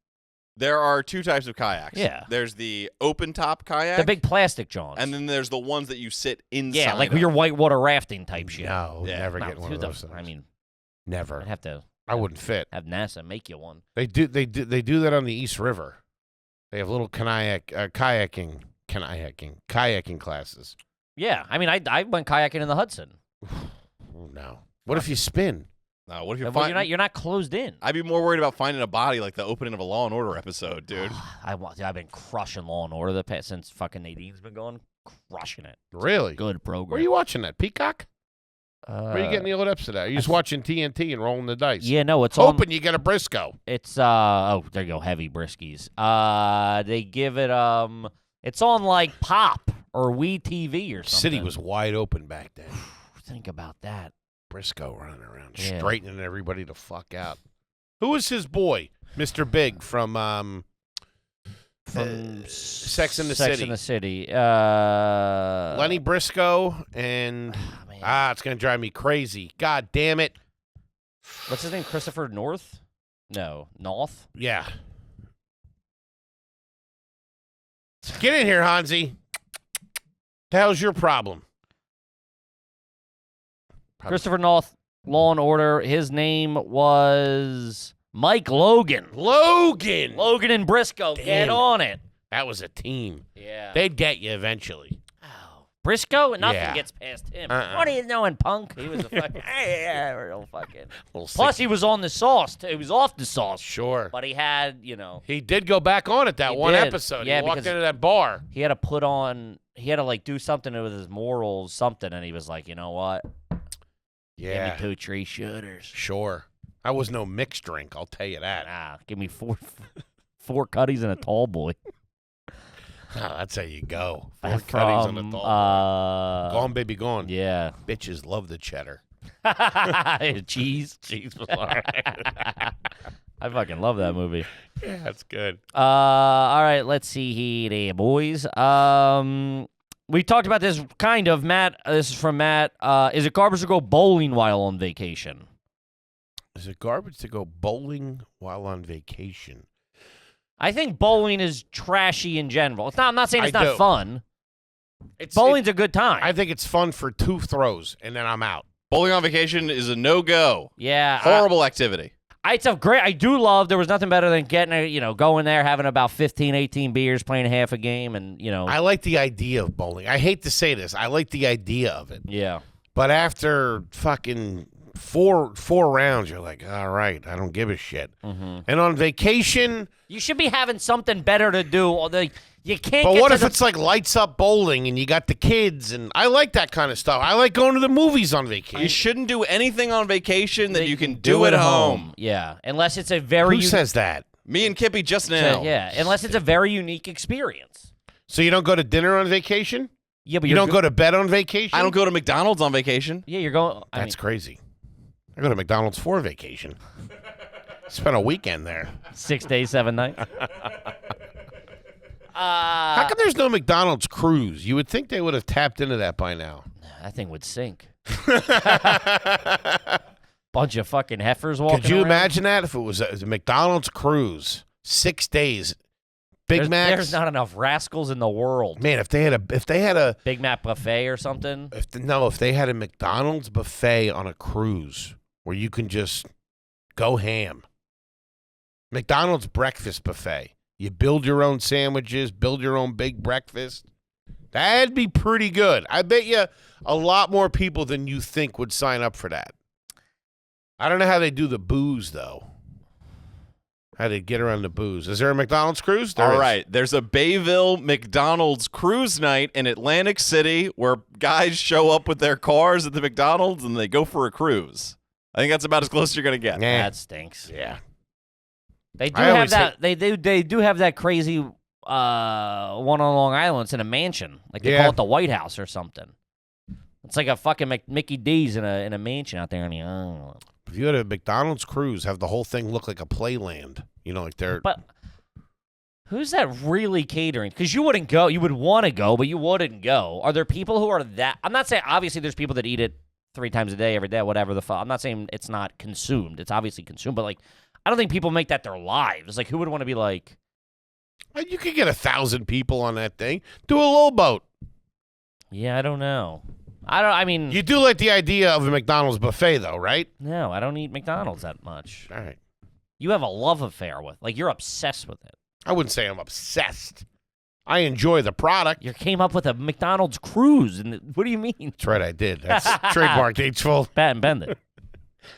S4: There are two types of kayaks.
S2: Yeah.
S4: There's the open top kayak.
S2: The big plastic Johns.
S4: And then there's the ones that you sit inside.
S2: yeah, like
S4: of.
S2: your whitewater rafting type shit.
S1: No,
S4: Yeah.
S1: never
S2: No,
S1: get one
S2: who
S1: of
S2: the-
S1: those things.
S2: I mean,
S1: never.
S2: I'd have to
S1: I wouldn't fit.
S2: have NASA make you one.
S1: They do that on the East River. They have little kayaking classes.
S2: Yeah, I mean, I went kayaking in the Hudson.
S1: Oh, no. What if you spin?
S4: No, what if you're
S2: Well, you're not closed in.
S4: I'd be more worried about finding a body like the opening of a Law and Order episode, dude.
S2: I've been crushing Law and Order since fucking Nadine's been going, crushing it.
S1: Really?
S2: Good program.
S1: Where are you watching that? Peacock? Where are you getting the old episode at? Are you just watching TNT and rolling the dice?
S2: Yeah, no, it's
S1: hoping you get a Briscoe.
S2: It's oh, there you go, heavy briskies. They give it it's on like Pop or Wii TV or something.
S1: City was wide open back then.
S2: Think about that.
S1: Briscoe running around,
S2: Yeah.
S1: straightening everybody the fuck out. Who was his boy, Mr. Big from Sex and the City?
S2: Sex and the City.
S1: Lenny Briscoe and it's gonna drive me crazy. God damn it!
S2: What's his name? Christopher North? No, North.
S1: Yeah. Get in here, Hansi. The hell's your problem?
S2: Christopher North, Law and Order. His name was Mike Logan.
S1: Logan
S2: and Briscoe,
S1: Damn
S2: get
S1: it.
S2: on it.
S1: That was a team.
S2: Yeah.
S1: They'd get you eventually.
S2: Oh, Briscoe, nothing
S1: Yeah.
S2: gets past him.
S1: Uh-uh.
S2: What do you know in Punk? He was a fucking real fucking.
S1: Little
S2: Plus,
S1: sick-
S2: he was on the sauce. He was off the sauce.
S1: Sure.
S2: But he had, you know,
S1: He did go back on it that
S2: He
S1: one
S2: did.
S1: episode.
S2: Yeah,
S1: he walked
S2: because-
S1: into that bar.
S2: he had to put on. He had to like do something with his morals, something, and he was like, you know what?
S1: Yeah.
S2: Give me 2 tree shooters.
S1: Sure. That was no mixed drink, I'll tell you that.
S2: Nah, give me four cutties and a tall boy.
S1: Oh, that's how you go. 4 cutties on a
S2: From,
S1: tall. Gone, baby, gone.
S2: Yeah.
S1: Bitches love the cheddar.
S2: Cheese was all right. I fucking love that movie.
S1: Yeah, that's good.
S2: All right, let's see here, boys. We talked about this kind of, Matt. This is from Matt. Is it garbage to go bowling while on vacation?
S1: Is it garbage to go bowling while on vacation?
S2: I think bowling is trashy in general. It's not. I'm not saying it's
S1: I
S2: not
S1: do.
S2: fun. Bowling's a good time.
S1: I think it's fun for 2 throws, and then I'm out.
S4: Bowling on vacation is a no-go.
S2: yeah,
S4: Horrible activity.
S2: It's a great. I do love. There was nothing better than going there, having about 15, 18 beers, playing half a game, and
S1: I like the idea of bowling. I hate to say this. I like the idea of it.
S2: yeah.
S1: But after fucking four rounds, you're like, all right, I don't give a shit.
S2: Mm-hmm.
S1: And on vacation,
S2: You should be having something better to do. You can't.
S1: but
S2: get
S1: what
S2: to
S1: if it's like lights up bowling and you got the kids? And I like that kind of stuff. I like going to the movies on vacation.
S4: You shouldn't do anything on vacation that you can do at home.
S2: Yeah, unless it's a very.
S1: Who says that?
S4: Me and Kippy just now.
S2: Yeah, unless it's a very unique experience.
S1: So you don't go to dinner on vacation?
S2: Yeah, but
S1: You don't go to bed on vacation?
S4: I don't go to McDonald's on vacation.
S2: Yeah, you're going.
S1: That's crazy. I go to McDonald's for vacation. Spent a weekend there.
S2: 6 days, 7 nights.
S1: How come there's no McDonald's cruise? You would think they would have tapped into that by now.
S2: That thing would sink. Bunch of fucking heifers walking.
S1: Could you
S2: around.
S1: imagine that if it was a McDonald's cruise, 6 days, Big Macs?
S2: There's not enough rascals in the world.
S1: Man, if they had a
S2: Big Mac buffet or something.
S1: if they had a McDonald's buffet on a cruise where you can just go ham. McDonald's breakfast buffet. You build your own sandwiches, build your own big breakfast. That'd be pretty good. I bet you a lot more people than you think would sign up for that. I don't know how they do the booze, though. How they get around the booze. Is there a McDonald's cruise? There
S4: All
S1: is.
S4: right. There's a Bayville McDonald's cruise night in Atlantic City where guys show up with their cars at the McDonald's and they go for a cruise. I think that's about as close as you're going to get.
S1: Nah.
S2: That stinks.
S1: Yeah.
S2: They do
S1: I
S2: have
S1: always
S2: that. They do have that crazy one on Long Island. It's in a mansion, like they
S1: Yeah.
S2: call it the White House or something. It's like a fucking Mickey D's in a mansion out there. I mean, I don't know.
S1: If you had a McDonald's cruise, have the whole thing look like a playland. You know, like they're.
S2: But who's that really catering? Because you wouldn't go. You would want to go, but you wouldn't go. Are there people who are that? I'm not saying. Obviously, there's people that eat it 3 times a day, every day, whatever the fuck. I'm not saying it's not consumed. It's obviously consumed, but like, I don't think people make that their lives. Like, who would want to be like?
S1: You could get 1,000 people on that thing. Do a little boat.
S2: Yeah, I don't know. I mean,
S1: You do like the idea of a McDonald's buffet, though, right?
S2: no, I don't eat McDonald's that much.
S1: All right.
S2: You have a love affair with, like, you're obsessed with it.
S1: I wouldn't say I'm obsessed. I enjoy the product.
S2: You came up with a McDonald's cruise, and what do you mean?
S1: That's right, I did. That's trademarked H-Full.
S2: Pat and bend it.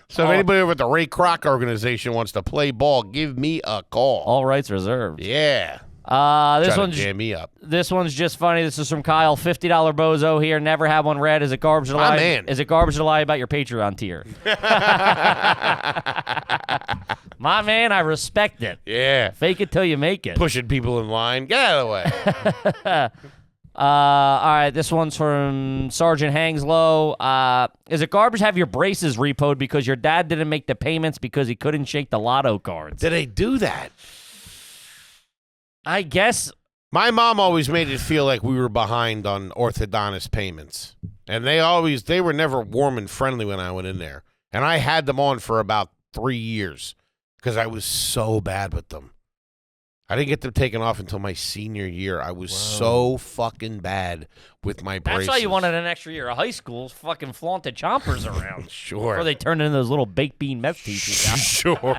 S1: So if anybody over at the Ray Kroc organization wants to play ball, give me a call.
S2: All rights reserved.
S1: Yeah.
S2: This
S1: Try
S2: one's
S1: to jam me up.
S2: This one's just funny. This is from Kyle. $50 bozo here. Never had one read. Is it garbage to
S1: My
S2: lie?
S1: man.
S2: Is it garbage to lie about your Patreon tier? My man, I respect it.
S1: Yeah.
S2: Fake it till you make it.
S1: Pushing people in line. Get out of the way.
S2: All right, this one's from Sergeant Hangslow. Is it garbage to have your braces repoed because your dad didn't make the payments because he couldn't shake the lotto cards?
S1: Did they do that?
S2: I guess.
S1: My mom always made it feel like we were behind on orthodontist payments. And they were never warm and friendly when I went in there. And I had them on for about 3 years because I was so bad with them. I didn't get them taken off until my senior year. I was so fucking bad with my braces.
S2: That's why you wanted an extra year of high school. Fucking flaunted chompers around.
S1: Sure.
S2: Before they turned into those little baked bean meth teachers.
S1: Sure.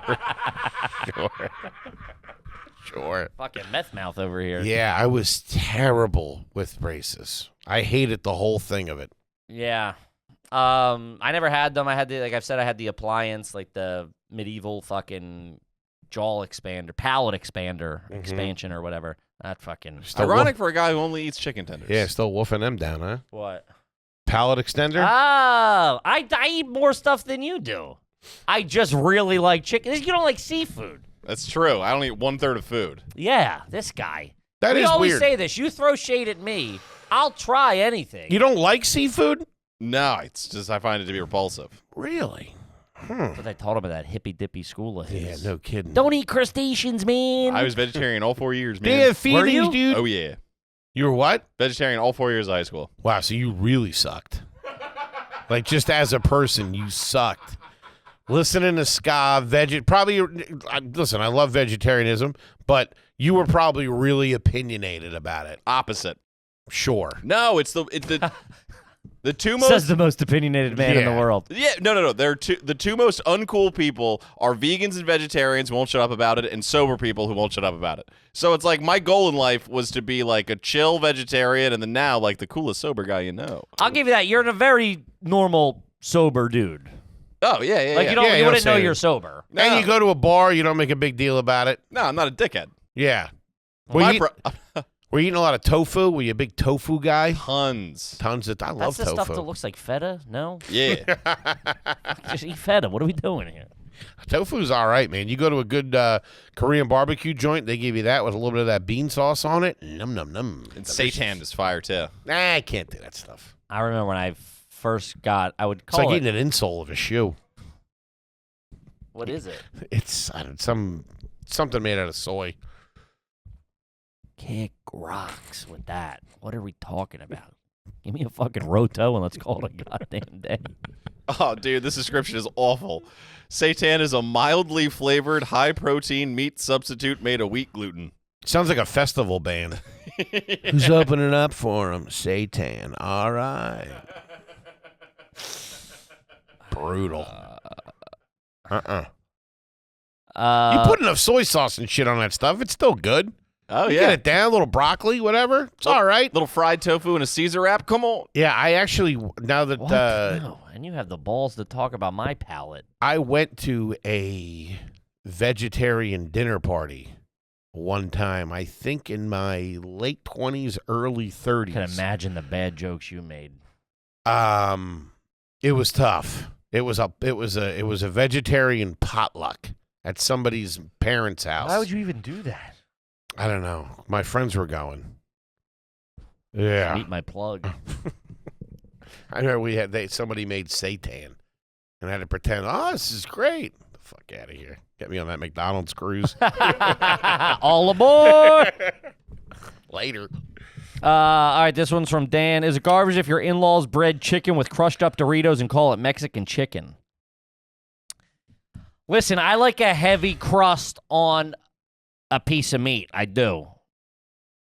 S1: Sure.
S2: Fucking meth mouth over here.
S1: Yeah, I was terrible with braces. I hated the whole thing of it.
S2: Yeah. I never had them. I had like I've said, I had the appliance, like the medieval fucking jaw expander, palate expander expansion or whatever. That fucking
S4: Ironic for a guy who only eats chicken tenders.
S1: Yeah, still wolfing them down, huh?
S2: what?
S1: Palate extender?
S2: Oh, I eat more stuff than you do. I just really like chicken. You don't like seafood.
S4: That's true. I don't eat 1/3 of food.
S2: Yeah, this guy.
S1: That
S2: we
S1: is
S2: always
S1: weird.
S2: say this. You throw shade at me, I'll try anything.
S1: You don't like seafood?
S4: No, it's just I find it to be repulsive.
S1: Really?
S2: But I taught him at that hippy dippy school of
S1: Yeah,
S2: his.
S1: no kidding.
S2: Don't eat crustaceans, man.
S4: I was vegetarian all 4 years,
S1: They
S4: man.
S1: have
S2: Were
S1: feelings,
S2: you?
S1: dude.
S4: Oh yeah,
S1: You were what?
S4: vegetarian all 4 years of high school.
S1: Wow, so you really sucked. Like, just as a person, you sucked. Listening to ska, listen, I love vegetarianism, but you were probably really opinionated about it.
S4: Opposite.
S1: Sure.
S4: No, it's the the two most.
S2: Says the most opinionated man in the
S1: Yeah.
S2: world.
S4: Yeah, no. They're the two most uncool people are vegans and vegetarians who won't shut up about it, and sober people who won't shut up about it. So it's like my goal in life was to be like a chill vegetarian, and then now like the coolest sober guy you know.
S2: I'll give you that. You're a very normal, sober dude.
S4: Oh yeah.
S2: Like you don't,
S1: Yeah,
S2: you
S1: you
S2: wouldn't
S1: don't
S2: know
S1: say
S2: you're
S1: it.
S2: sober.
S4: No.
S1: And you go to a bar, you don't make a big deal about it.
S4: No, I'm not a dickhead.
S1: Yeah.
S4: My
S1: Were you eating a lot of tofu? Were you a big tofu guy?
S4: Tons.
S1: Tons of. I
S2: That's
S1: love
S2: the
S1: tofu.
S2: stuff that looks like feta. No,
S4: Yeah.
S2: just eat feta. What are we doing here?
S1: Tofu's all right, man. You go to a good Korean barbecue joint, they give you that with a little bit of that bean sauce on it. Num num num.
S4: And seitan is fire too.
S1: Nah, I can't do that stuff.
S2: I remember when I first got. I would
S1: It's
S2: call
S1: like
S2: it.
S1: eating an insole of a shoe.
S2: What is it?
S1: It's something made out of soy.
S2: Kick rocks with that. What are we talking about? Give me a fucking roto and let's call it a goddamn day.
S4: Oh, dude, this description is awful. Seitan is a mildly flavored, high-protein meat substitute made of wheat gluten.
S1: Sounds like a festival band. Who's opening up for him? Seitan. All right. Brutal. You put enough soy sauce and shit on that stuff, it's still good.
S4: Oh,
S1: You
S4: yeah.
S1: get it down, a little broccoli, whatever. It's all right.
S4: Little fried tofu and a Caesar wrap. Come on.
S1: Yeah, I actually, now that
S2: What? No, and you have the balls to talk about my palate.
S1: I went to a vegetarian dinner party one time, I think in my late 20s, early 30s.
S2: I can imagine the bad jokes you made.
S1: It was tough. It was a vegetarian potluck at somebody's parents' house.
S2: Why would you even do that?
S1: I don't know. My friends were going. Yeah.
S2: Eat my plug.
S1: I remember somebody made seitan and I had to pretend, oh, this is great. The fuck out of here. Get me on that McDonald's cruise.
S2: All aboard!
S1: Later.
S2: All right, this one's from Dan. Is it garbage if your in-laws bread chicken with crushed up Doritos and call it Mexican chicken? Listen, I like a heavy crust on a piece of meat. I do.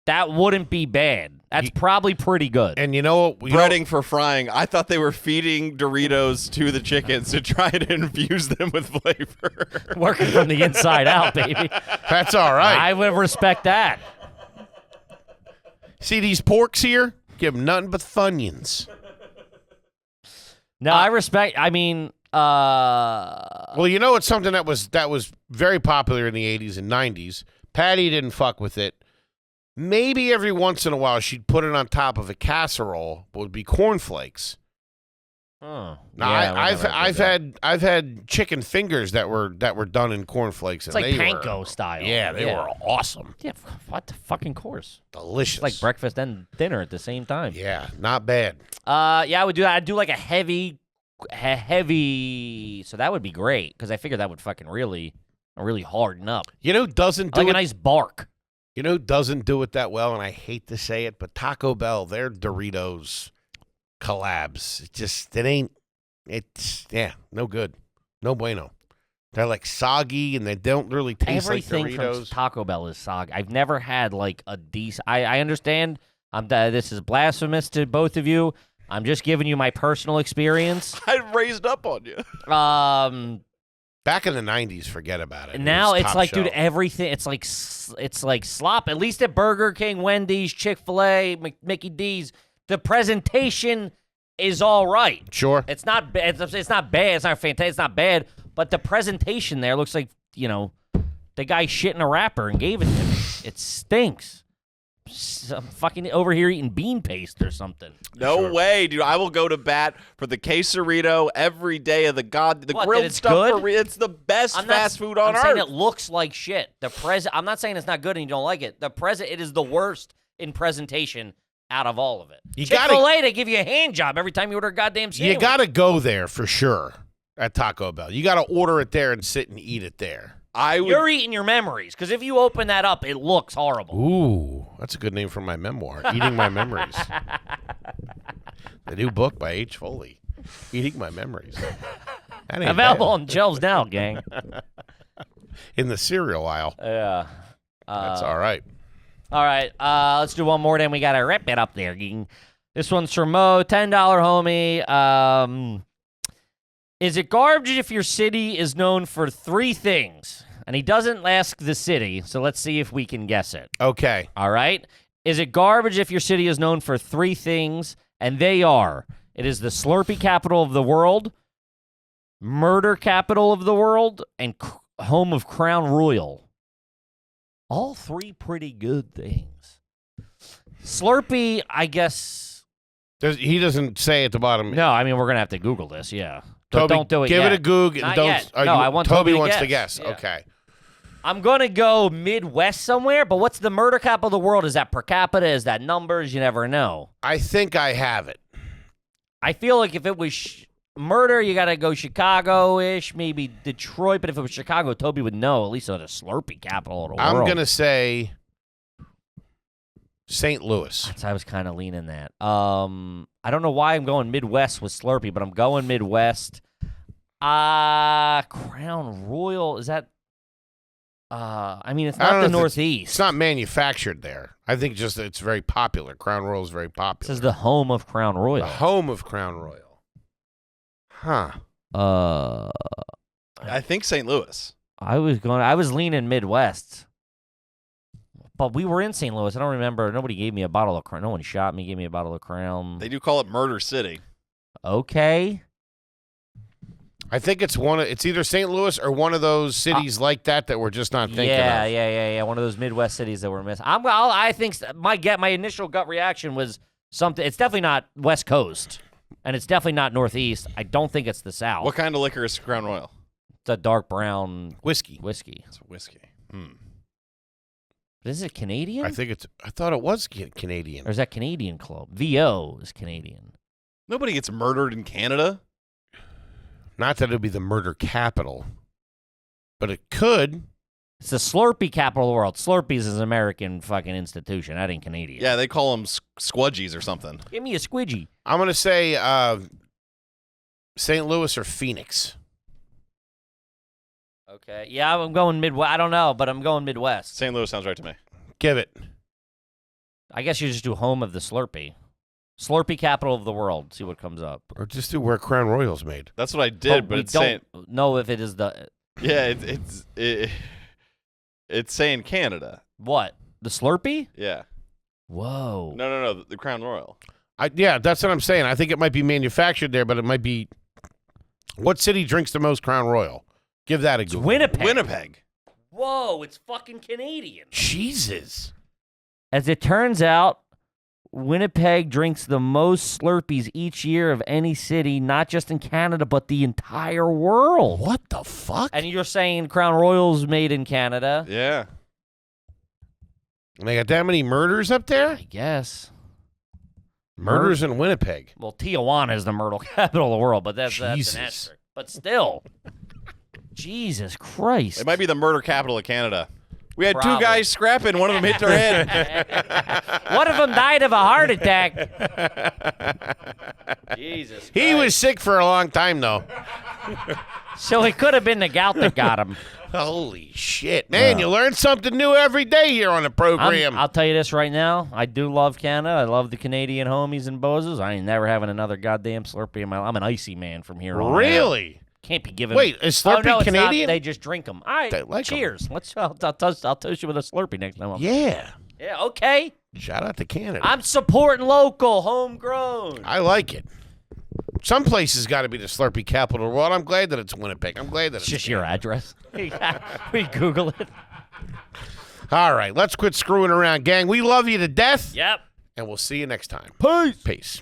S2: That wouldn't be bad. That's probably pretty good.
S1: And you know what?
S4: Breading for frying. I thought they were feeding Doritos to the chickens to try to infuse them with flavor.
S2: Working from the inside out, baby.
S1: That's all right.
S2: I would respect that.
S1: See these porks here? Give them nothing but Funyuns.
S2: No, I respect. I mean,
S1: Well, you know, it's something that was very popular in the 80s and 90s. Patty didn't fuck with it. Maybe every once in a while she'd put it on top of a casserole, but it would be cornflakes.
S2: Oh,
S1: Now, I've had chicken fingers that were done in cornflakes.
S2: It's like panko style.
S1: Yeah, they were awesome.
S2: Yeah, what the fucking course?
S1: Delicious.
S2: It's like breakfast and dinner at the same time.
S1: Yeah, not bad.
S2: Yeah, I would do that. I'd do like a heavy. So that would be great because I figured that would fucking really harden up.
S1: You know, doesn't do
S2: like
S1: it.
S2: A nice bark.
S1: You know, doesn't do it that well, and I hate to say it, but Taco Bell, their Doritos collabs, it's no good. No bueno. They're like soggy, and they don't really taste
S2: Everything
S1: like Doritos.
S2: from Taco Bell is soggy. I've never had like a decent. I understand. This is blasphemous to both of you. I'm just giving you my personal experience.
S4: I raised up on you.
S1: Back in the 90s, forget about it.
S2: Now
S1: it was
S2: it's
S1: top
S2: like,
S1: shelf.
S2: dude, everything. It's like slop. At least at Burger King, Wendy's, Chick-fil-A, Mickey D's, the presentation is all right.
S1: Sure.
S2: It's not bad. It's not bad. It's not fantastic. It's not bad. But the presentation there looks like, the guy shit in a wrapper and gave it to me. It stinks. I'm fucking over here eating bean paste or something.
S4: No way, dude. I will go to bat for the quesarito every day of the grilled
S2: it's
S4: stuff.
S2: good?
S4: It's the best fast food on
S2: I'm
S4: earth.
S2: saying it looks like shit. I'm not saying it's not good and you don't like it. It is the worst in presentation out of all of it. Chick-fil-A, they give you a hand job every time you order a goddamn sandwich.
S1: You got to go there for sure at Taco Bell. You got to order it there and sit and eat it there.
S2: You're eating your memories, because if you open that up, it looks horrible.
S1: Ooh, that's a good name for my memoir, Eating My Memories. The new book by H. Foley, Eating My Memories. That ain't
S2: Available
S1: bad.
S2: on shelves now, gang.
S1: In the cereal aisle.
S2: Yeah.
S1: That's all right.
S2: All right, let's do one more, then we got to wrap it up there, gang. This one's from Mo, $10 homie. Is it garbage if your city is known for 3 things? And he doesn't ask the city, so let's see if we can guess it.
S1: Okay.
S2: All right? Is it garbage if your city is known for 3 things? And they are, it is the Slurpee capital of the world, murder capital of the world, and home of Crown Royal. All 3 pretty good things. Slurpee, I guess.
S1: He doesn't say at the bottom.
S2: No, I mean, we're going to have to Google this, yeah. But
S1: Toby,
S2: don't do it
S1: give
S2: yet.
S1: it a Goog.
S2: Not
S1: Don't,
S2: yet. No, I want Toby
S1: wants
S2: to
S1: to
S2: guess.
S1: guess.
S2: Yeah.
S1: Okay.
S2: I'm going to go Midwest somewhere, but what's the murder capital of the world? Is that per capita? Is that numbers? You never know.
S1: I think I have it.
S2: I feel like if it was murder, you got to go Chicago-ish, maybe Detroit. But if it was Chicago, Toby would know, at least the Slurpee capital of the world.
S1: I'm going to say St. Louis.
S2: I was kind of leaning that. I don't know why I'm going Midwest with Slurpee, but I'm going Midwest. Crown Royal, is that? I mean, it's not the Northeast.
S1: It's not manufactured there. I think just it's very popular. Crown Royal is very popular.
S2: This is the home of Crown Royal.
S1: The home of Crown Royal. Huh.
S4: I think St. Louis.
S2: I was leaning Midwest. But we were in St. Louis. I don't remember. Nobody gave me a bottle of Crown. No one shot me, gave me a bottle of Crown.
S4: They do call it Murder City.
S2: Okay.
S1: I think it's either St. Louis or one of those cities like that we're just not thinking of.
S2: Yeah. One of those Midwest cities that we're missing. I think my initial gut reaction was something. It's definitely not West Coast, and it's definitely not Northeast. I don't think it's the South.
S4: What kind of liquor is Crown Royal?
S2: It's a dark brown
S1: whiskey.
S4: It's whiskey.
S2: Is it Canadian?
S1: I thought it was Canadian.
S2: Or is that Canadian Club? VO is Canadian.
S4: Nobody gets murdered in Canada.
S1: Not that it would be the murder capital, but it could.
S2: It's the Slurpee capital of the world. Slurpees is an American fucking institution. That ain't Canadian.
S4: Yeah, they call them squudgies or something.
S2: Give me a squidgy.
S1: I'm going to say St. Louis or Phoenix.
S2: Okay. Yeah, I'm going Midwest. I don't know, but I'm going Midwest.
S4: St. Louis sounds right to me.
S1: Give it.
S2: I guess you just do home of the Slurpee. Slurpee capital of the world. See what comes up.
S1: Or just do where Crown Royal's made.
S4: That's what I did, but
S2: we
S4: it's
S2: don't
S4: saying
S2: know if it is the.
S4: Yeah, it's saying Canada.
S2: What? The Slurpee?
S4: Yeah.
S2: Whoa.
S4: No, the Crown Royal.
S1: Yeah, that's what I'm saying. I think it might be manufactured there, but it might be What city drinks the most Crown Royal? Give that a
S2: It's
S1: Google.
S2: Winnipeg.
S4: Winnipeg.
S2: Whoa, it's fucking Canadian.
S1: Jesus.
S2: As it turns out, Winnipeg drinks the most Slurpees each year of any city, not just in Canada, but the entire world.
S1: What the fuck?
S2: And you're saying Crown Royal's made in Canada?
S4: Yeah.
S1: And they got that many murders up there?
S2: I guess.
S1: Murders in Winnipeg.
S2: Well, Tijuana is the murder capital of the world, but that's an
S1: Jesus.
S2: asterisk. But still. Jesus Christ.
S4: It might be the murder capital of Canada. We had
S2: Probably.
S4: two guys scrapping. One of them hit their head.
S2: One of them died of a heart attack. Jesus Christ.
S1: He was sick for a long time, though.
S2: So it could have been the gout that got him.
S1: Holy shit. Man, you learn something new every day here on the program.
S2: I'll tell you this right now. I do love Canada. I love the Canadian homies and bozos. I ain't never having another goddamn Slurpee in my life. I'm an icy man from here on out.
S1: Really?
S2: Can't be given.
S1: Wait, is Slurpee
S2: no, it's
S1: Canadian?
S2: Not. They just drink them. All right,
S1: They like 'em.
S2: cheers. I'll toast you with a Slurpee next time.
S1: Yeah.
S2: Yeah, okay.
S1: Shout out to Canada.
S2: I'm supporting local, homegrown.
S1: I like it. Some places got to be the Slurpee capital of the world. I'm glad that it's Winnipeg. I'm glad that
S2: It's
S1: it's
S2: just your address. We Google it.
S1: All right, let's quit screwing around, gang. We love you to death,
S2: Yep.
S1: and we'll see you next time.
S2: Peace.
S1: Peace.